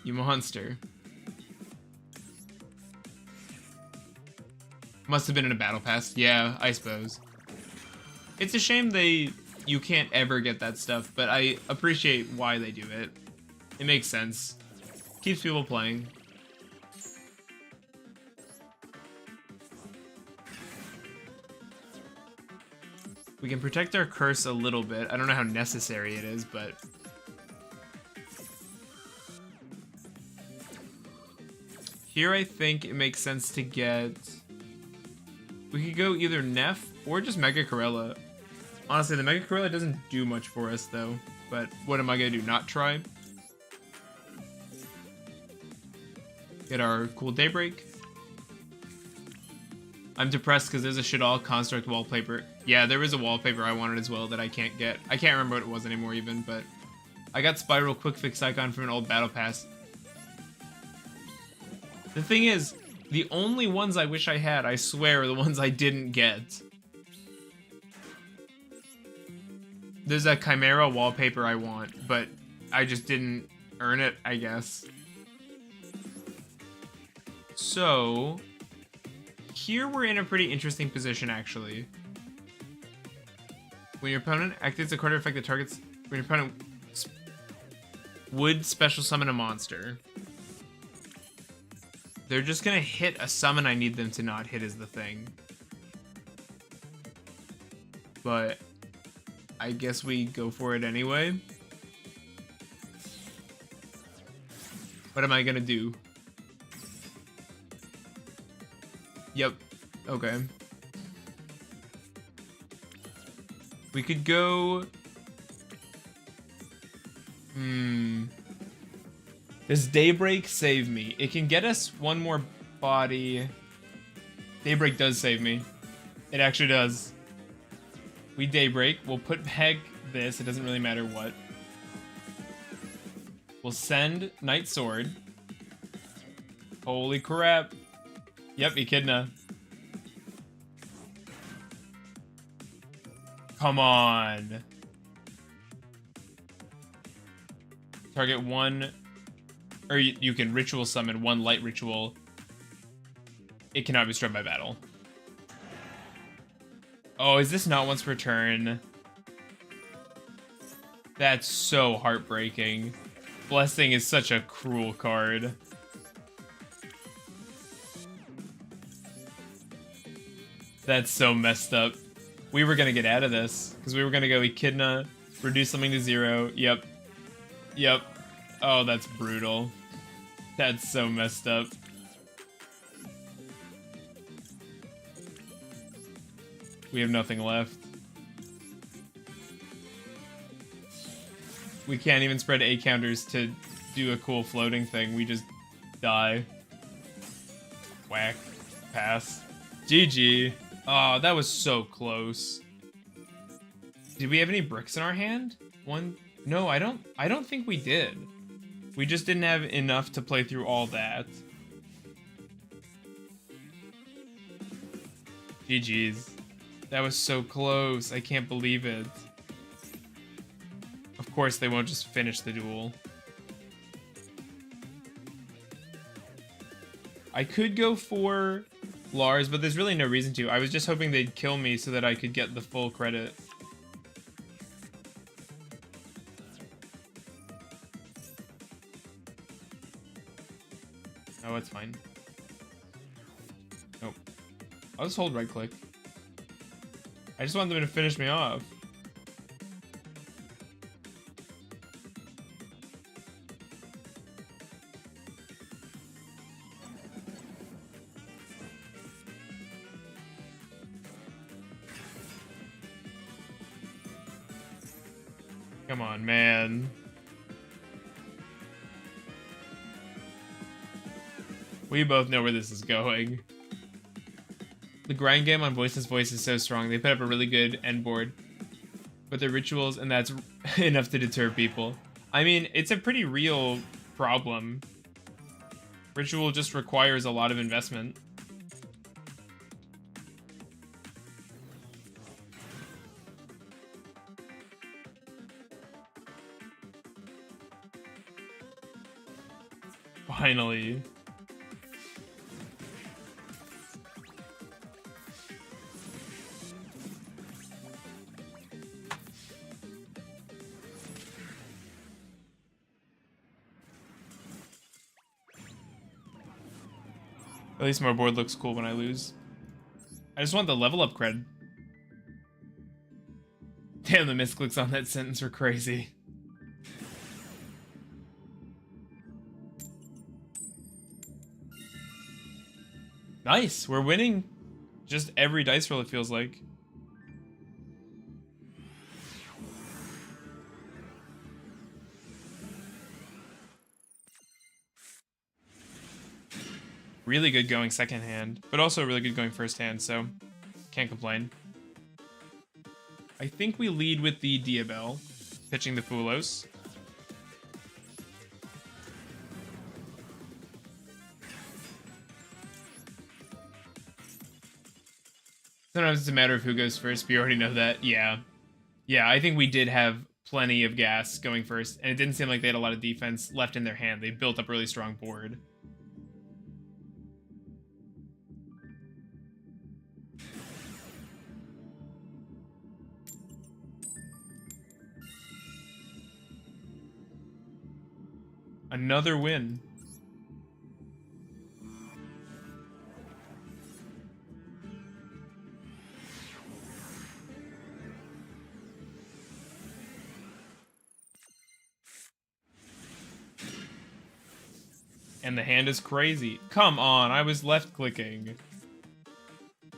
You monster. Must have been in a battle pass. Yeah, I suppose. It's a shame you can't ever get that stuff, but I appreciate why they do it. It makes sense. Keeps people playing. We can protect our curse a little bit. I don't know how necessary it is, but... Here I think it makes sense to get... We could go either Neff or just Mega Corella. Honestly, the Mega Corella doesn't do much for us, though. But what am I going to do? Not try? Get our cool Daybreak. I'm depressed because there's a shit-all construct wallpaper. Yeah, there was a wallpaper I wanted as well that I can't get. I can't remember what it was anymore even, but... I got Spiral Quick Fix Icon from an old Battle Pass. The thing is, the only ones I wish I had, I swear, are the ones I didn't get. There's a Chimera wallpaper I want, but I just didn't earn it, I guess. So, here we're in a pretty interesting position, actually. When your opponent activates a card effect that targets... When your opponent would special summon a monster. They're just gonna hit a summon I need them to not hit is the thing. But I guess we go for it anyway. What am I gonna do? Yep. Okay. We could go... Does Daybreak save me? It can get us one more body. Daybreak does save me. It actually does. We Daybreak. We'll put back this. It doesn't really matter what. We'll send Night Sword. Holy crap. Yep, Echidna. Come on. Target one... Or you can ritual summon one light ritual. It cannot be struck by battle. Oh, is this not once per turn? That's so heartbreaking. Blessing is such a cruel card. That's so messed up. We were gonna get out of this, because we were gonna go Echidna, reduce something to 0. Yep. Yep. Oh, that's brutal. That's so messed up. We have nothing left. We can't even spread A counters to do a cool floating thing. We just die. Whack. Pass. GG. Oh, that was so close. Did we have any bricks in our hand? One? No, I don't think we did. We just didn't have enough to play through all that. GG's. That was so close. I can't believe it. Of course, they won't just finish the duel. I could go for Lars, but there's really no reason to. I was just hoping they'd kill me so that I could get the full credit. Oh, it's fine. Nope. I'll just hold right click. I just want them to finish me off. Come on, man. We both know where this is going. The grind game on Voiceless Voice is so strong. They put up a really good end board. But their rituals, and that's enough to deter people. I mean, it's a pretty real problem. Ritual just requires a lot of investment. Finally. At least my board looks cool when I lose. I just want the level up cred. Damn, the misclicks on that sentence were crazy. Nice, we're winning just every dice roll, it feels like. Really good going second hand, but also really good going first hand, so can't complain. I think we lead with the Diabell, pitching the Fulos. Sometimes it's a matter of who goes first, but you already know that. Yeah. Yeah, I think we did have plenty of gas going first, and it didn't seem like they had a lot of defense left in their hand. They built up a really strong board. Another win. And the hand is crazy. Come on, I was left clicking. I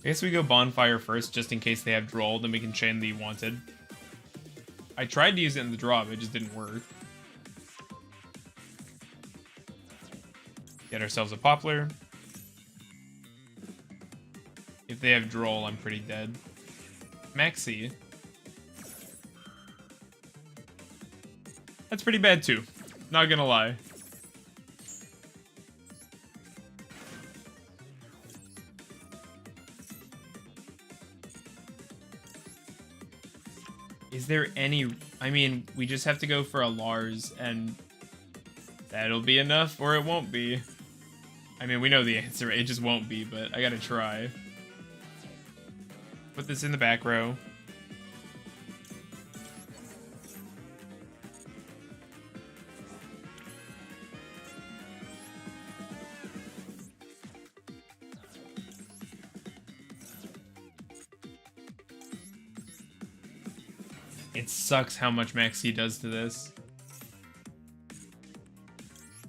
guess we go Bonfire first, just in case they have Droll, then we can chain the Wanted. I tried to use it in the draw, but it just didn't work. Get ourselves a Poplar. If they have Droll, I'm pretty dead. Maxi. That's pretty bad too, not gonna lie. Is there any... I mean, we just have to go for a Lars, and that'll be enough, or it won't be. I mean, we know the answer, it just won't be, but I gotta try. Put this in the back row. It sucks how much Maxi does to this.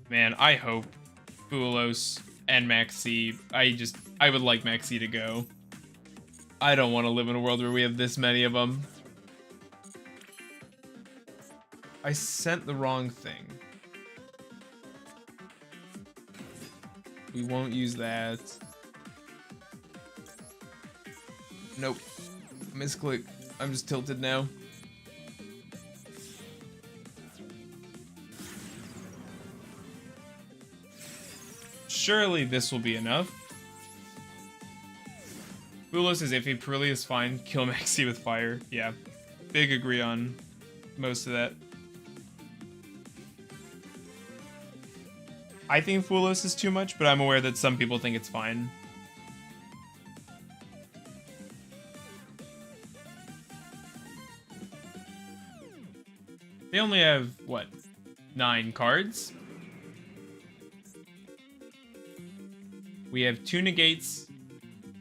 Man, I hope Fulos and Maxi... I would like Maxi to go. I don't want to live in a world where we have this many of them. I sent the wrong thing. We won't use that. Nope. Misclick. I'm just tilted now. Surely this will be enough. Fulos is iffy, Perilli is fine. Kill Maxi with fire. Yeah. Big agree on most of that. I think Fulos is too much, but I'm aware that some people think it's fine. They only have, what, 9 cards? We have 2 negates,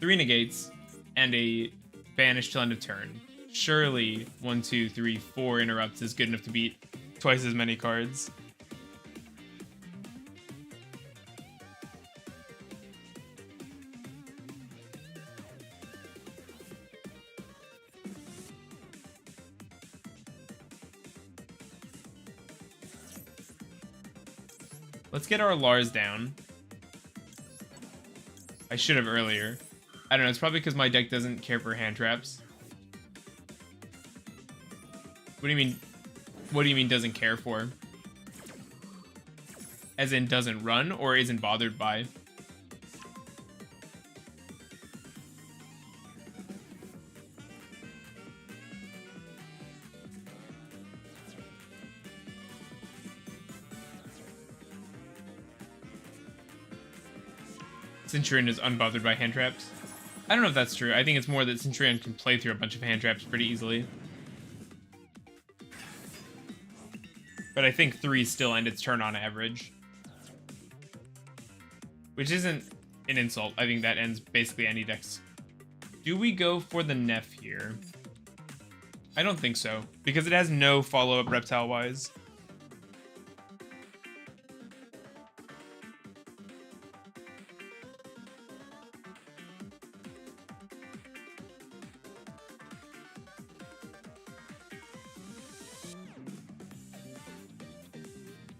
3 negates, and a banish till end of turn. Surely 1, 2, 3, 4 interrupts is good enough to beat twice as many cards. Let's get our Lars down. I should have earlier. I don't know, it's probably because my deck doesn't care for hand traps. What do you mean? What do you mean doesn't care for? As in doesn't run or isn't bothered by? Centurion is unbothered by hand traps. I don't know if that's true. I think it's more that Centurion can play through a bunch of hand traps pretty easily. But I think 3 still end its turn on average. Which isn't an insult. I think that ends basically any decks. Do we go for the Neff here? I don't think so. Because it has no follow-up reptile-wise.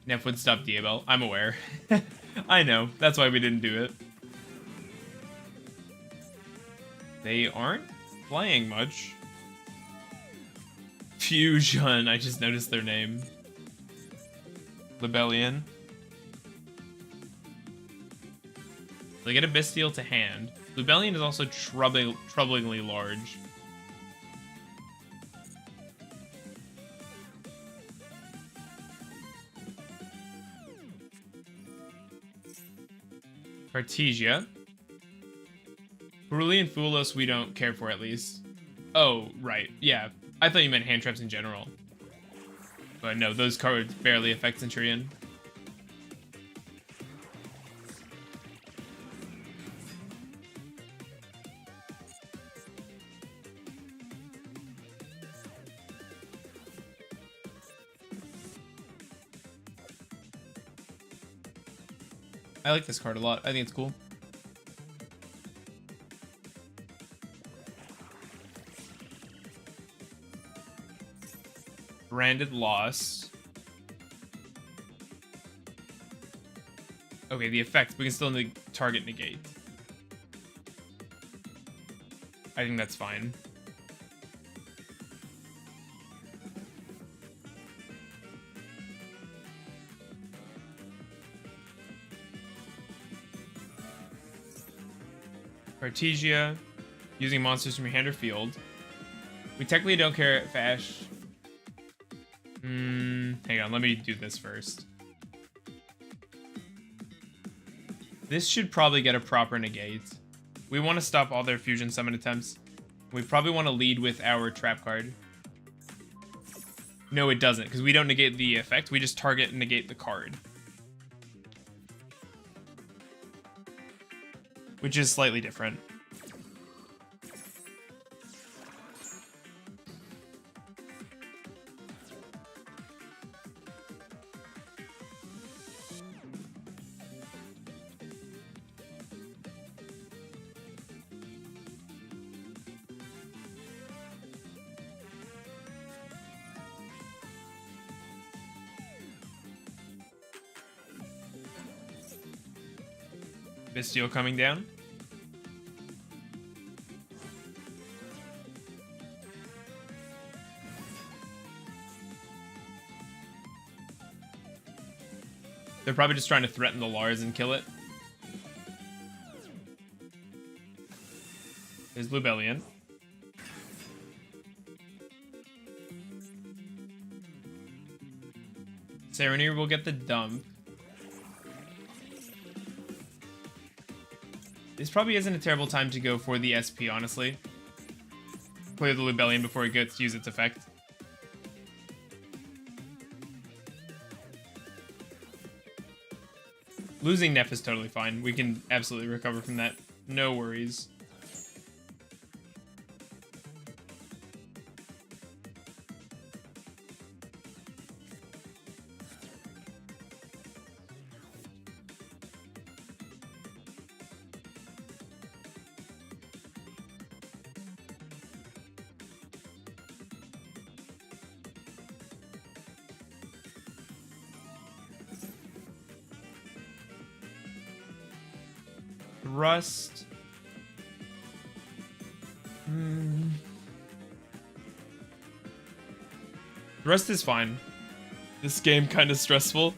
Neff would stop Diabel. I'm aware. I know. That's why we didn't do it. They aren't playing much. Fusion. I just noticed their name. Libellion. They get a Bestial to hand. Libellion is also troublingly large. Cartesia. Cerulean Foolos we don't care for, at least. Oh, right. Yeah. I thought you meant hand traps in general. But no, those cards barely affect Centurion. I like this card a lot. I think it's cool. Branded Lost. Okay, the effect. We can still target negate. I think that's fine. Cartesia, using monsters from your hand or field. We technically don't care if Ash. Hang on, let me do this first. This should probably get a proper negate. We want to stop all their fusion summon attempts. We probably want to lead with our trap card. No, it doesn't, because we don't negate the effect. We just target and negate the card. Which is slightly different. Bestial coming down. They're probably just trying to threaten the Lars and kill it. There's Libellion. Serenir will get the dump. This probably isn't a terrible time to go for the SP, honestly. Clear the Libellion before it gets to use its effect. Losing Neff is totally fine. We can absolutely recover from that. No worries. Rust. Rust is fine. This game kind of stressful.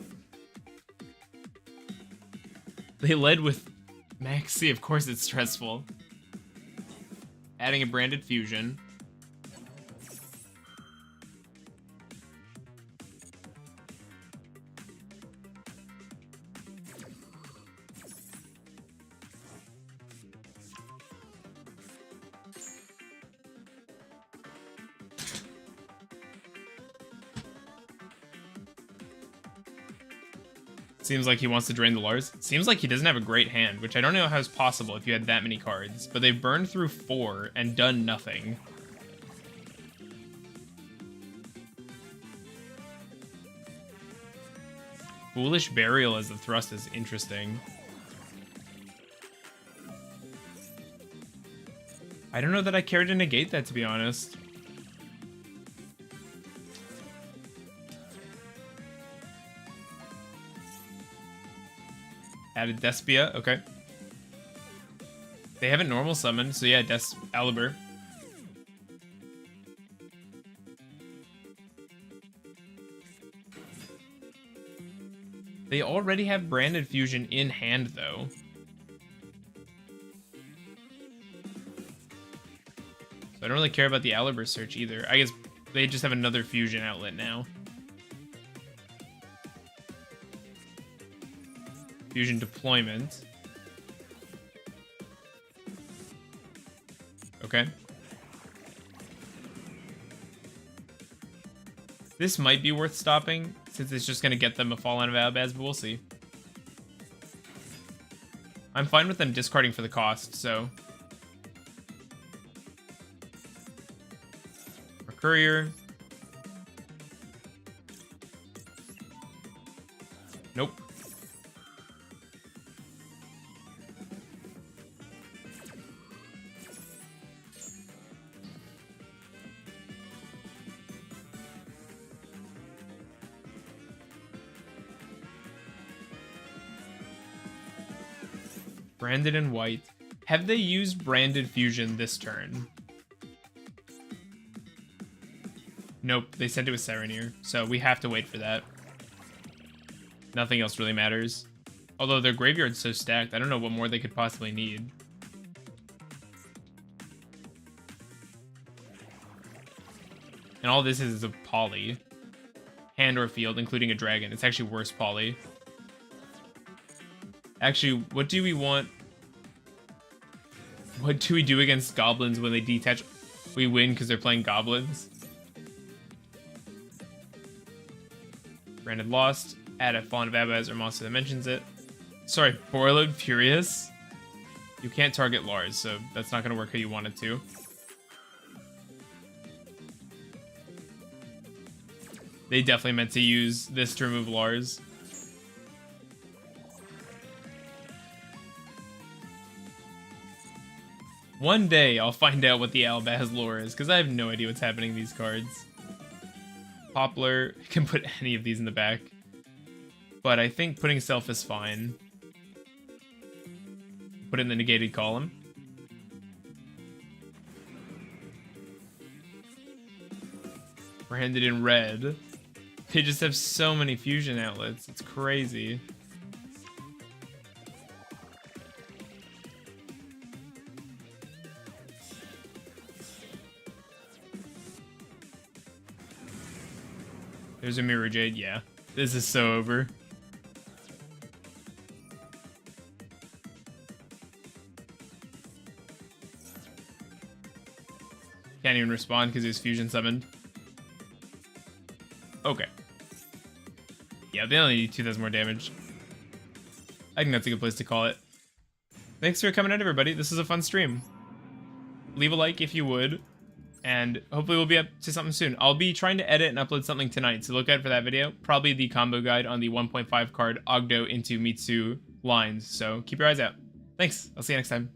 They led with Maxi, of course it's stressful. Adding a branded fusion. Seems like he wants to drain the Lars. Seems like he doesn't have a great hand, which I don't know how is possible if you had that many cards. But they've burned through 4 and done nothing. Foolish Burial as the thrust is interesting. I don't know that I care to negate that, to be honest. Added Despia, okay. They haven't normal summoned, so yeah, Aliber. They already have Branded Fusion in hand, though. So I don't really care about the Aliber search either. I guess they just have another fusion outlet now. Fusion deployment. Okay. This might be worth stopping, since it's just going to get them a Fallen of Albaz, but we'll see. I'm fine with them discarding for the cost, so... Courier. Nope. Branded in white. Have they used Branded Fusion this turn? Nope, they sent it with Serenir, so we have to wait for that. Nothing else really matters. Although their graveyard's so stacked, I don't know what more they could possibly need. And all this is a poly. Hand or field, including a dragon. It's actually worse poly. Actually, what do we want? What do we do against goblins when they detach? We win because they're playing goblins. Branded lost. Add a Fallen of Abaz or monster that mentions it. Sorry, Borreload Furious. You can't target Lars, so that's not going to work how you want it to. They definitely meant to use this to remove Lars. One day I'll find out what the Albaz lore is, because I have no idea what's happening in these cards. Poplar can put any of these in the back, but I think putting Self is fine. Put it in the negated column. Branded in red. They just have so many fusion outlets. It's crazy. There's a Mirror Jade, yeah. This is so over. Can't even respond because he was fusion summoned. Okay. Yeah, they only need 2,000 more damage. I think that's a good place to call it. Thanks for coming out, everybody. This is a fun stream. Leave a like if you would. And hopefully we'll be up to something soon. I'll be trying to edit and upload something tonight, so look out for that video. Probably the combo guide on the 1.5 card Ogdo into Mitsu lines, so keep your eyes out. Thanks, I'll see you next time.